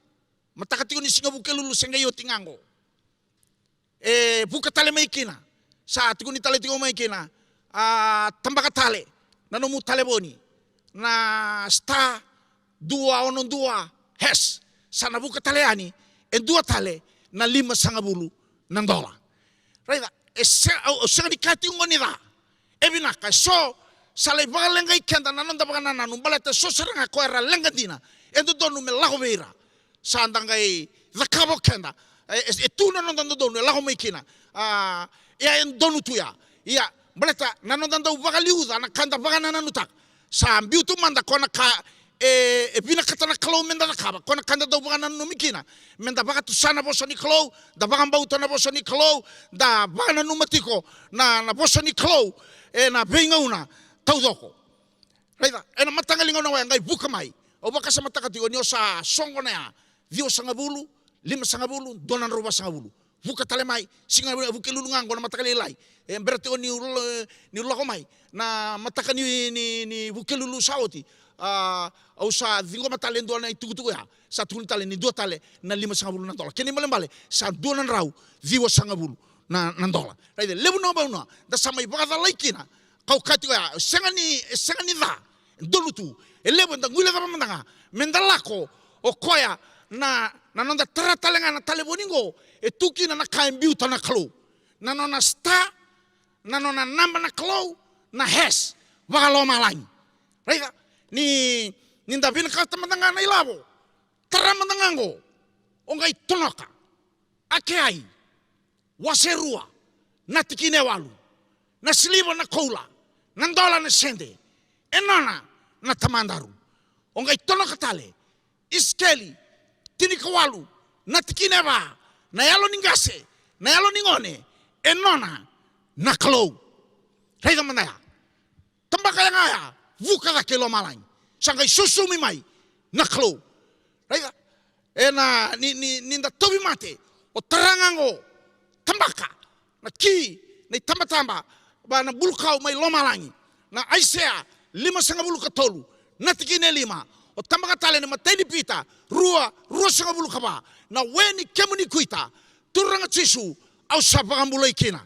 matakatigo ni singa buke lulu sengayo tingango buka tale maikina sa tigo ni tale tigo maikina tambaka tale na nomu taleboni na star 212 hes sana buka tale ani endua tale na $50 right senga dikati ngoni da ebinaka so salai bagalenga ikenda nanonda bagana nanu balata so seranga ko era lengadina endo donu me lago beira sandanga zakabo kenda etuna nonda donu lago mekina ya en donu tuya ya balata nanonda do bagaliuda na kanda bagana nanu tak sambiu tu manda kona ka bina katana kalau menda nakaba kona kanda do bagana nanu mikina menda bagatu sana bosoni kalau da bagamba utana bosoni kalau da bagana nanu matiko na bosoni kalau na benga una taudoko raida ena matangalinga na ngai buka mai o baka sa matakati onyo sa songo na dio $50 $50 donan roba $50 buka tale mai singa buka lulungang gona matakali lai berarti oni ni ulako mai na matakani ni buka lulu sauti au sa vingo matalen do na itugu ya sa tuni tale ni do tale na $50 keni malembale sa donan rau dio $50 na $1 raida lebu no bauna da samai baka laikina kau kati ya sengani da dolutu elebo nda ngule da mandanga mendalako o koya na nonda tratalenga na taleboningo etuki na kaimbiu tana klo na nona sta na nona namba na klo na hes wakalo malain right ni nda bin ka mandanga na ilabo tara mandangango ongai tonoka akai waserua na tikine walu na silibo na koula $1 na sende enona na tamandaru ongai tono katale iskeli tinikawalu na tikineva na yalo ningase na yalo ningone enona na klo reida manaya tambaka yangaya vuka da kilo malain sangai susumi mai na klo reida ena ninda tobi mate o tarangango tambaka na ki na tamba bana bulkau mai lomalangi na Aisea 5 katolu na tikine 5 o tamaka tale ni mateni pita rua sanga bulu kaba na weni kemuni kuita turanga chisu au sapaka mbulai kina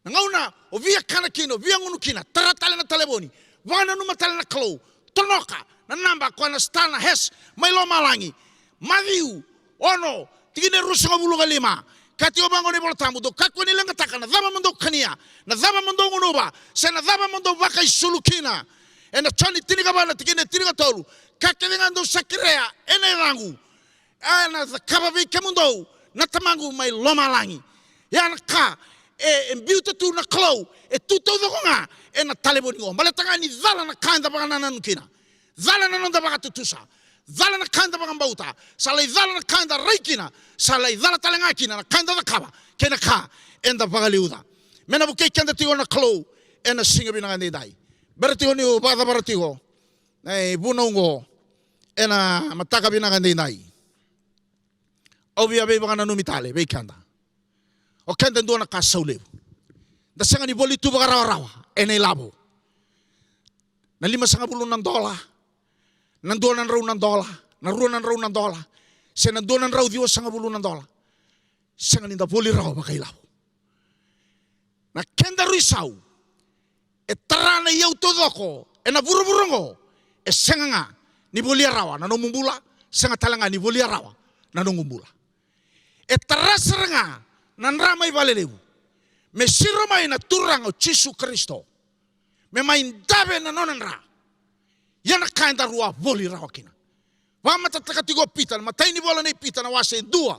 ngauna o via kana kino via ngunu kina tara tale na taleboni wana numa tale na klo tonoka na namba kwa na stana hes mailo malangi Matthew ono tigine rusanga bulu kalima kati obango ni boltamu do kakwe ni lenga taka na dhaba mando kania na dhaba mando ngunuba se na dhaba mando waka isulukina ena chani tiniga bana tigine tiniga tolu kake ngando sakirea ene rangu ana kaba vi kemundo na tamangu mai loma langi ya na ka mbiuta tu na klo tuto do nga ena taleboni ngo maletanga ni zala na kanda bana nanukina zala na nonda baka tutusa zala na kanda baka mbauta sala zala na kanda raikina sala zala talengakina na kanda da kaba kena ka enda baka liuda mena buke kanda tigo na klo ena singa bina ngande dai bertigo ni o bada bertigo bunongo ena mataka bina ngande dai obia be baka nanu mitale be kanda o kanda ndo na ka saule da sanga ni boli tu baka rawa ena labo na $50 nandonan raw ng dola, narunan raw ng dola, sa nandonan raw Diyos sa $50 sa nga nindapuli raw makailaw. Na kenda risaw, tara na iyaw todo ko, naburo-buro ko, sa nga ni bulia rawa, nanumumbula, sa nga talanga ni bulia rawa, nanumumbula. Tara sa nga, nanramay valelew, may siromay na turang o Jesu Kristo, may maindabe na nonan ra, yan ang kain darua boli rawa kina. Wa matataka tigo pita, matay ni bola na ipita na wasa dua.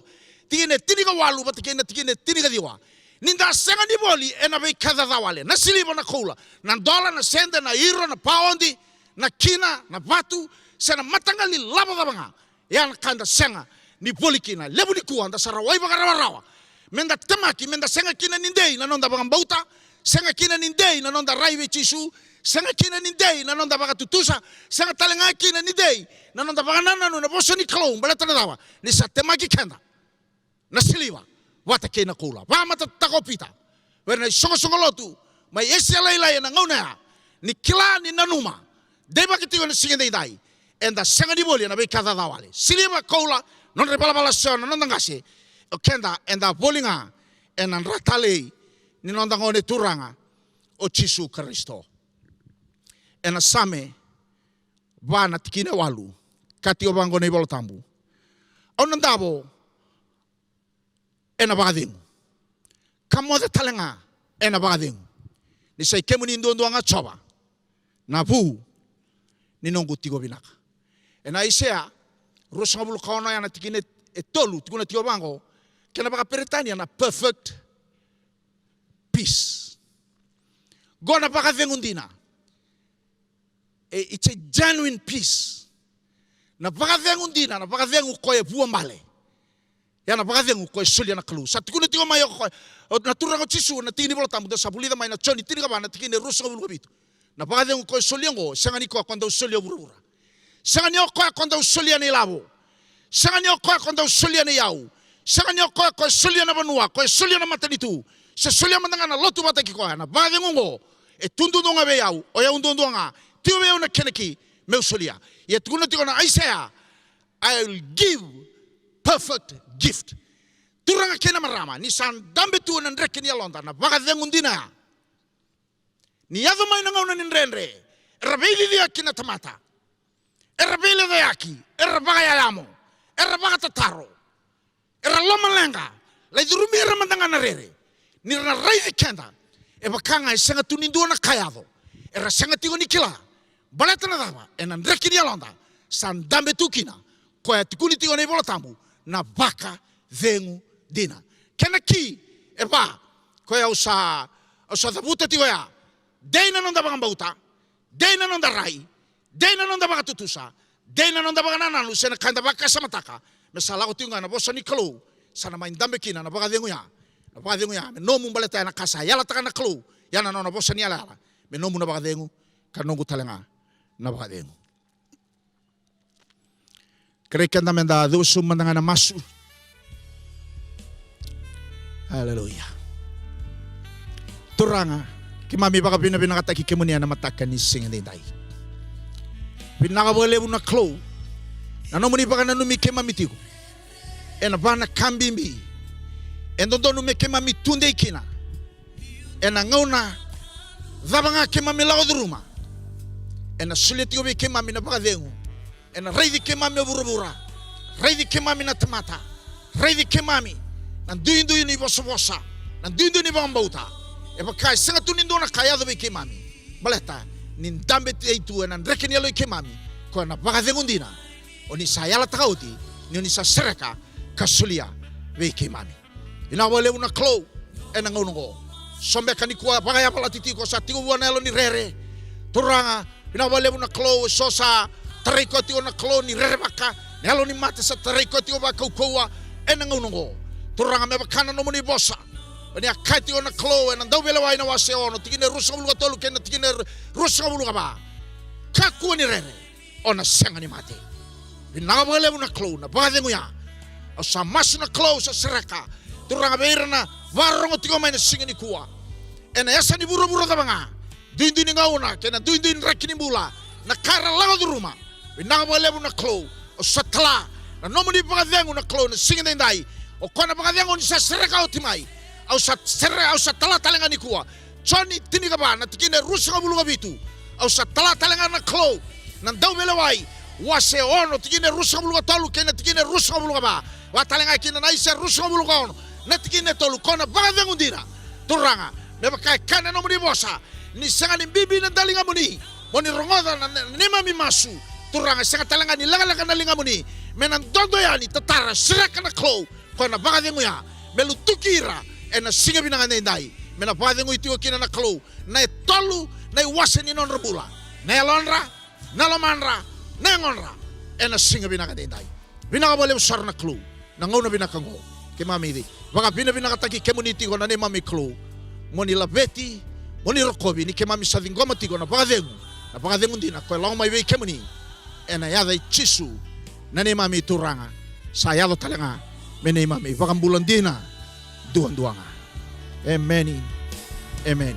Tigine tiniga walu ba tigine tiniga diwa. Ninda senga ni boli bay kada dawale. Na silibo na kola. Na dola na senda na iro na paundi na kina na batu sena matangali labo da banga. Yan kanda senga ni boli kina. Lebu ni kuwa nda sarawai baga rawa. Menda temaki menda senga kina nindei na nonda baga bauta. Senga kina nindei na nonda raiwe chisu. Senga kina nindei na nonda baga tutusa. Senga talenga kina nindei na nonda baga nananu na bosa ni kalong balata na dawa. Ni sa temaki kenda. Na siliwa. Wata kena kula. Wa matatako pita. Wena songo lotu. May esi alay na ngauna. Ni kila ni nanuma. Deba kitigo na sige dai. Enda senga di boli na bay kada dawale. Siliwa kula non repala sona non ngasi. Okenda enda bolinga enan ratale ni non ngone turanga o Jesu Kristo. Ena same bana tikine walu kati obango nei bolotambu. Onandabo ena bagading. Kamo de talenga ena bagading. Ni sai kemuni ndondo anga choba. Na bu ni nongu tigo binaka. Ena isea rosabul kaona yana tikine etolu tikuna tigo bango kena baka peretania na perfect peace. Gona baka vengundina. It's a genuine peace. Na baka vengundina na baka vengu koe bua male. Yana baka vengu koe sulia na kalu. Sa tikuna tigo mayo koe na turanga chisu na tini bolotambu da sabulida mai na choni tini ka bana tikine rosabul bitu. Na baka vengu koe soliango sanga ni koe kwanda usolia burura. Sanga ni koe kwanda usolia ni labo. Sanga ni koe kwanda usolia ni yau. Sanga ni koe solia na banua, koe solia na matanitu. Se solia mandanga na lotu bata ki koe na baka vengu tundundonga be yau o ya undundonga. Tiyo na keneki meu solia. Ye tukuna tiyo na Isaiah, I'll give perfect gift. Turanga kena marama ni san dambe tu na ndreke ni alonda na baka dhengundina. Ni yadho mai na ngauna ni nrenre. Erabili dia kina tamata. Erabili dia yaki. Erabaka yayamo. Erabaka tataro. Eraloma lenga. La idurumi eramandanga na rere. Ni rana raidi kenda. Ebakanga isenga tunindu na kayado. Era senga tigo ni kila. Balata na dava. Ena ndreke ni alonda. San dambe tu kina. Koya tikuni tigo na ibolotambu. Na baka dhengu dina. Kena ki eba koya usa dabuta tigo ya. Deina nonda baka mbauta. Deina nonda rai. Deina nonda baka tutusa. Deina nonda baka nananu. Sena kanda baka samataka. Mesalago tigo na bosa ni kalu. Sana main dambe kina na baka dhengu ya. Na baka dhengu ya. Menomu mbaleta na kasa. Yala taka na kalu. Yana nona bosa ni ala. Menomu na baka dhengu. Kanongu talenga na baka dhengu. Kerekan na menda dosu mandanga na masu. Hallelujah. Turanga. Kimami baka pinakataki kimunia na mataka ni singin dai. Pinakabole mo na klo. Na nomuni baka na numi ke mami tigo. E na bana kambimbi. E ndondo nume ke mami tunde ikina. E na ngauna dhabanga ke mami lao duruma. E na sulia tigo be ke mami na baka dengu. E na reidi ke mami burubura. Reidi ke mami na tamata. Reidi ke mami. Na duindu ni bosa. Na duindu ni bambauta. E baka sanga tunindo na kaya do be ke mami. Baleta nintambe itu na rekeni alo ke mami. Ko na baka dengu dina. Oni sayala takauti. Ni oni sa sereka kasulia be ke mami. Ina wale una klo e na ngongo. Sombe kanikua baka ya pala titiko sa tigo wana elo ni rere. Turanga ina wale una klo sosa tarikoti ona klo ni rere baka. Nelo ni mate sa tarikoti o baka ukoa e na ngongo. Turanga me bakana no moni bosa. Oni akati ona klo e na ndawele wa ina wase ono tikine rusa bulu tolu kena tikine rusa bulu ba. Kaku ni rere ona senga ni mate. Ina wale una klo na baka nguya. Sa masuna klo sa sereka. Turanga beirana warongo tigo maina singini kuwa. Ena yasa ni buru-buru tabanga. Duin-duin ngauna kena duin-duin rakini bula. Na kara lago duruma. Ina wale una klo. O satala na nomoni pagadengu na klo na singini ndai. O kona pagadengu ni sa sereka otimai. Au sa sereka au sa tala talenga ni kuwa. Choni tini kaba na tikine rusa kabulu kabitu. Au sa tala talenga na klo. Na ndau belewai. Wase ono tikine rusa kabulu katalu kena tikine rusa kabulu kaba. Watalenga kina na isa rusa kabulu kaono. Natikine tolu kona pagadengu dina. Turanga. Me bakai kana no muni bosa. Ni sanga ni bibi na dalinga muni. Moni rongoda na nema mi masu. Turanga sanga talanga ni laga na linga muni. Menan dondo yani tatara siraka na klo. Kona pagadengu ya. Melu tukira. Ena singa binanga ndai. Mena pagadengu itu kina na klo. Na tolu na wase ni non rebula. Na lonra, na lomanra, na ngonra. Ena singa binanga ndai. Binanga boleh usar na klo. Na ngona binaka ngo. Ke mami di. Baka bina kataki kemuniti ko na ne mami klo. Moni labeti, moni rokobi ni ke mami savingoma tigo na pagadengu. Na pagadengu dina ko lao mai ve kemuni. Ena yada chisu na ne mami turanga. Sayalo talanga mene mami vakambulan dina duanga. Amen. Amen.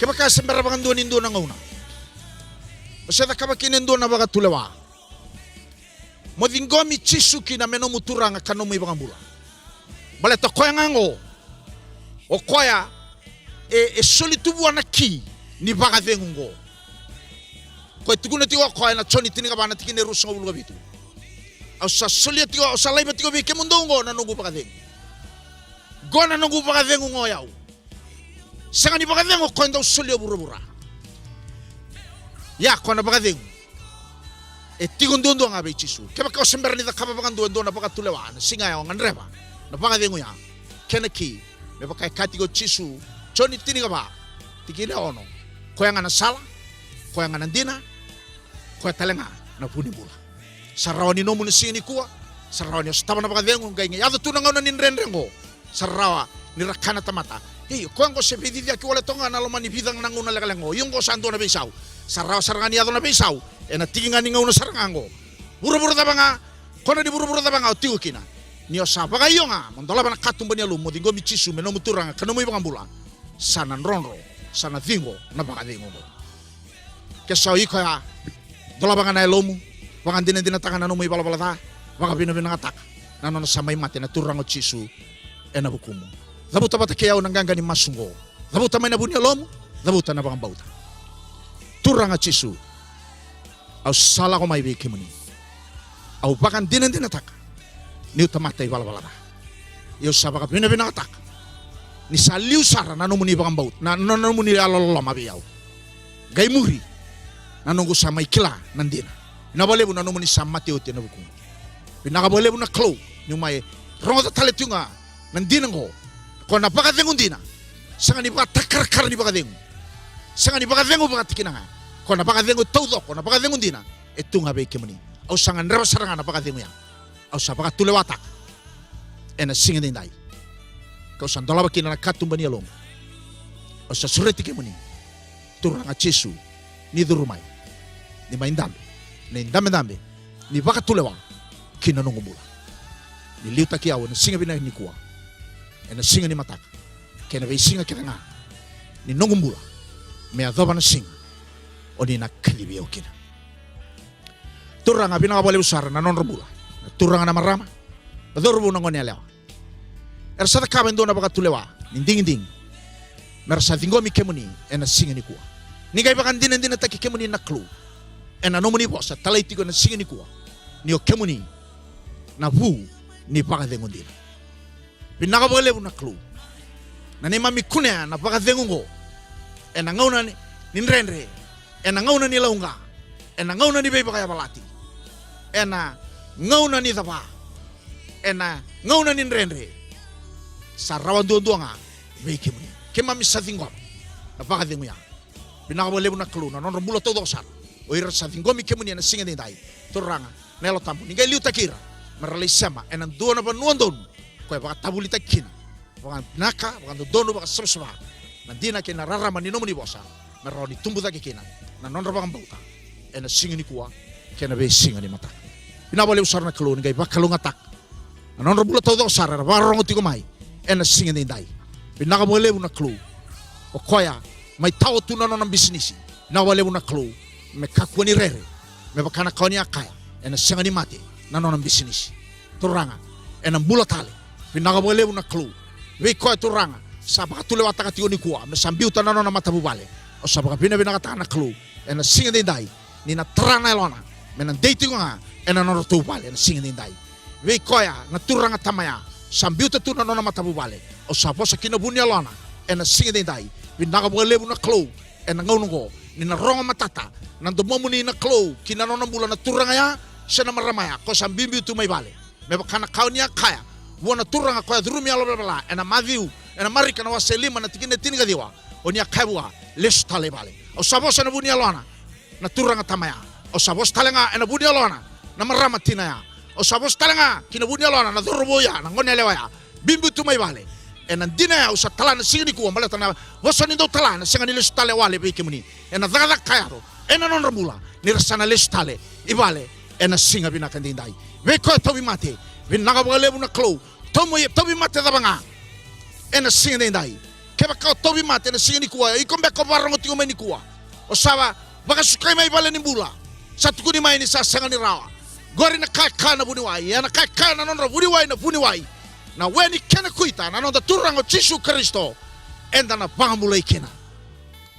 Kebaka sembara bagan dua nindo na ngauna. Masada kabaki nindo na baga tulewa. Modingomi chisuki na meno muturanga kanomu ibagan bula. Bale to koya ngango. O koya e solitubu anaki ni baga vengungo. Ko tukuna tiwa koya na choni tininga bana tikine rusa bulu gabitu. Asa solia tiwa asa laiba tiwa bike mundongo na nungu baga vengu. Go na nungu baga vengungo yau. Sanga ni pagadengu ko ndo sulio burubura. Ya ko na pagadengu. E tigundundo nga be chisu. Ke baka sember ni da kaba pagando ndo na pagatulewa na singa yo nganreba. na baka dengu ya kenaki me baka kati go chisu choni tini ba tikile ono ko yang ana sala ko yang ana dina ko talenga na puni bula sarawani no mun sini kuwa sarawani staba na baka dengu ngai ya tu ngona nin renrengo sarawa ni rakana tamata ko ngo se bidi dia ki wala tonga na lo mani bidang nanguna lekalengo yung go sando na besau sarawa sarangani ado na besau ena tingani ngau na sarangango buru-buru tabanga kono di buru-buru tabanga tiu kina nio sapa kayonga mondola bana katumba ni alumo dingo michisu meno muturanga kano mo ibang bula sana nronro sana dingo na baka dingo mo kesau iko ya dola banga na elomu banga dina takana no mo ibala bala ta baka bina ngatak nano na samay mate na turango chisu ena bukumu zabuta bata kaya unanganga ni masungo zabuta may na bunya lomu zabuta na banga bauta turanga chisu au sala ko may biki muni au bakan dina taka ni utamata ibala bala yo sabaka bina taka ni saliu sara nanu muni bakan baut nanu muni alolo mabiau gai muri nanu go sama ikila nandina na bale bu nanu muni samate uti na buku bina ka bale bu na klo ni mai ronga taletunga nandina ngo ko na baka dengu dina sanga ni baka takar ni baka dengu sanga ni baka dengu baka tikina ko na baka dengu todo ko na baka dengu dina etunga be kemuni au sangan reba saranga na baka dengu ya au sa baka tulewata ena singa dindai kau sandola baki na katumba ni along au sa sureti kemuni turanga chisu ni durumai ni maindambe ni ndambe ni baka tulewa kina nungu mula ni liuta ki au na singa bina ni kuwa ena singa ni mataka kena be singa kitanga ni nungu mula me adoba na singa oni na kalibi okina turanga bina ka boleh usara na non rebula turanga na marama badorbu na ngone lewa ersa ka bendo na baka tulewa ninding mersa dingo mi kemuni ena singa ni kuwa ni gai bakan dina taki kemuni na klu ena nomuni bosa talaiti ko na singa ni kuwa ni o kemuni na vu ni baka dengo dina bina ka boleh na klu na ni mami kunya na baka dengo ngo ena ngauna ni nrenre ena ngauna ni launga ena ngauna ni beba kaya balati ena ngauna ni tapa ena ngauna ni nrenre sarawan duanga beke muni kema misathingwa na baka dengu ya bina ka boleh na klu na non robulo todo sar o ira sathingwa mi kemuni na singa dai toranga nelo tampu ningai liu takira meralai sama ena duana ba nuandon ko baka tabulita kina baka naka baka dono baka sebseba na dina kena rarama ni nomuni bosa meroni tumbu taki kina na non rabang bauta ena singa ni kuwa kena be singa ni mata bina boleh usar na kelu ngai baka lungatak na non robulo todo sar barong tiko mai ena singa ni dai bina ka boleh na kelu o koya mai tau tu non bisnis na boleh na kelu me kakuani rere me baka na koni akaya ena singa ni mate na non bisnis turanga ena bula tale bina ka boleh na kelu we koy turanga sabaka tule wataka tioni kuwa me sambiu tanano na mata bubale o sabaka bina kata na kelu ena singa ni dai ni na trana elona me na dating nga ena no tu bale ena singa ni dai we koya na turanga tamaya sambiu tu na mata bubale o sapo sakina bunia lona ena singa ni dai bina ka boleh na kelu ena ngaungo ni na ronga matata na domomuni na kelu kina no bula na turanga ya sena maramaya ko sambimbiu tu mai bale me bakana kaunia kaya wana turanga ko drumia lo bala ena maviu ena marika na waselima na tikine tiniga diwa onia kabua les tale bale o sabos na bunia lona na turanga tamaya o sabos talenga ena bunia lona na marama tinaya o sabos talenga kina bunia lona na dorboya na ngone lewa ya bimbu tu mai bale ena dina ya usa talana singini ku mala tana wasani do talana singani les tale wale be kemuni ena daga kayaro ena non rambula ni rasana les tale ibale ena singa bina kandindai we ko tobi mate binaga bale buna klo tobi mate da banga ena singa dai keba ka tobi mate na singa ni kuwa ikombe ko barango tingo mai ni kuwa o sawa baka sukai mai bale ni bula satu kuni mai ni sa sanga ni rawa gori na kaka na buni wai na kaka na non buni wai na buni wai na weni kena kuita na non da turango Jesu Kristo enda na bambula ikena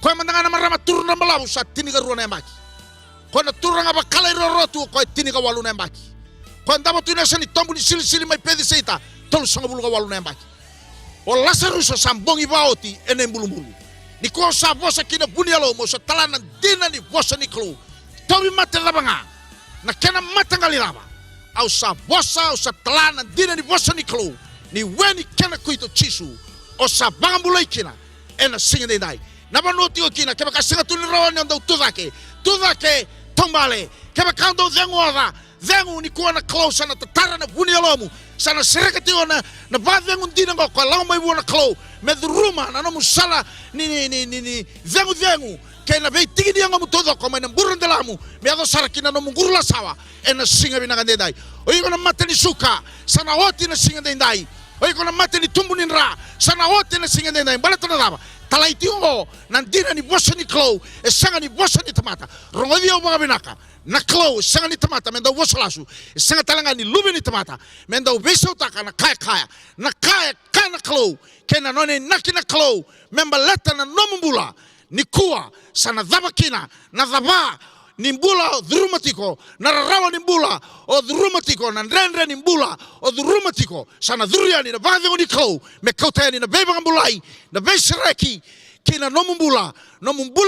ko mandanga na marama turna malabu sa tiniga ruana maki ko na turanga bakala rorotu ko tiniga walu na maki ko ndaba tuna sani tombu ni sili mai pedi seita tolu sanga bulu walu na maki o Lazarus sambongi baoti ene mbulu ni ko sa bosa kina bunia lo mo sa talana dina ni bosa ni klu tobi mate labanga na kena mata ngali laba au sa bosa au sa talana dina ni bosa ni klu ni weni kena kuito chisu o sa bangambulai kina ena singa de dai na banoti o kina ke baka singa tuli rawan ndo tudake tombale ke baka ndo zengu ni kuana close na tatara na buni alomu sana serekati ona na bavengu ndina ngo kwa lauma ibuona klo medruma na no musala ni zengu ke na vei tigi dia ngamu todo ko mena burun delamu me ado sarakina no mungurula sawa ena singa binanga de dai o iko na matani suka sana oti na singa de dai o iko na matani tumbunin ra sana oti na singa de dai balato na daba talaitingo nandina ni bosa ni klo e sanga ni bosa ni tamata rongodio ba binaka na klo sanga ni tamata menda wosalasu sanga talanga ni lubi ni tamata menda weso taka na kaya na kaya kana klo kena none nakina klo memba leta na nomumbula ni kuwa sana dhabakina na dhaba ni mbula dhurumatiko na rarawa ni mbula o dhurumatiko na nrenre ni mbula o dhurumatiko sana dhuriani na baadhi ni klo me kautani na beba ngambulai na besireki kina nomumbula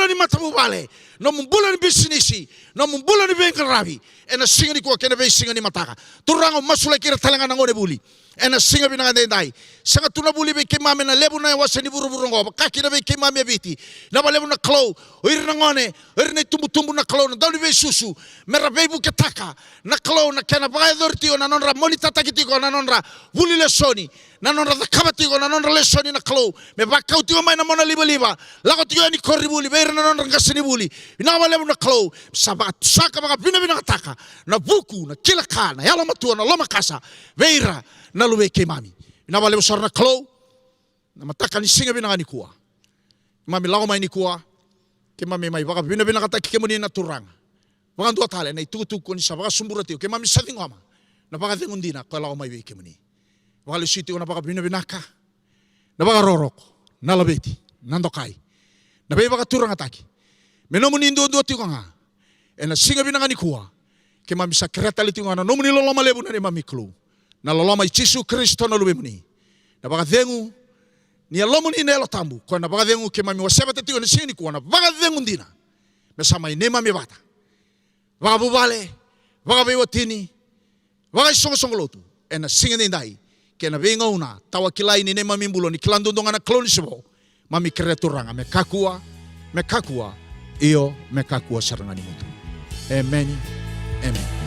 ni matabubale nomumbula ni bisinisi nomumbula ni bengarabi ena singa ni kuwa kena be singa ni mataka turango masula kira talanga nangone buli ena singa binanga dendai sanga tuna buli be kemame na lebu na wasani buru ngo kaki na be kemame biti na balebu na klo oir nangone oir ne tumbu na klo na dali be susu mera bebu ketaka na klo na kena ba dorti na nonra monita takitiko na nonra buli lesoni na nonra kabatigo na nonra lesoni na klo me ba kauti mai na mona liba lago tiyo ni koribuli be na nonra ngasini buli na balebu na klo sabat saka ba bina taka na buku na kila kana yalo matua na loma kasa veira na luwe kemami na wale usarna klo na mataka ni singa binanga ni kuwa mami lago mai ni kuwa kemami mai baka bina kata kemuni na turanga baka ndo tale na tuku ni sabaka sumburati kemami sathingoma na baka ngundina ko lago mai be kemuni wale siti ona baka bina ka na baka roroko na labeti nandokai na be baka turanga taki menomuni ndo tikonga ena singa binanga ni kuwa kemami sakreta litingona nomuni loloma lebu na mami klo na loloma Yesu Kristo na luwe muni na baka dhengu ni alomu ni nelo tambu kwa na baka dhengu kemami waseba tetigo ni singa ni kuwa na baka dhengu ndina mesama inema mebata baka bubale baka bewatini baka isongo lotu ena singa ndai kena benga una tawakilai ni nema mimbulo ni kilandondonga na kloni sebo mami kreturanga mekakua iyo mekakua sarangani mutu amen amen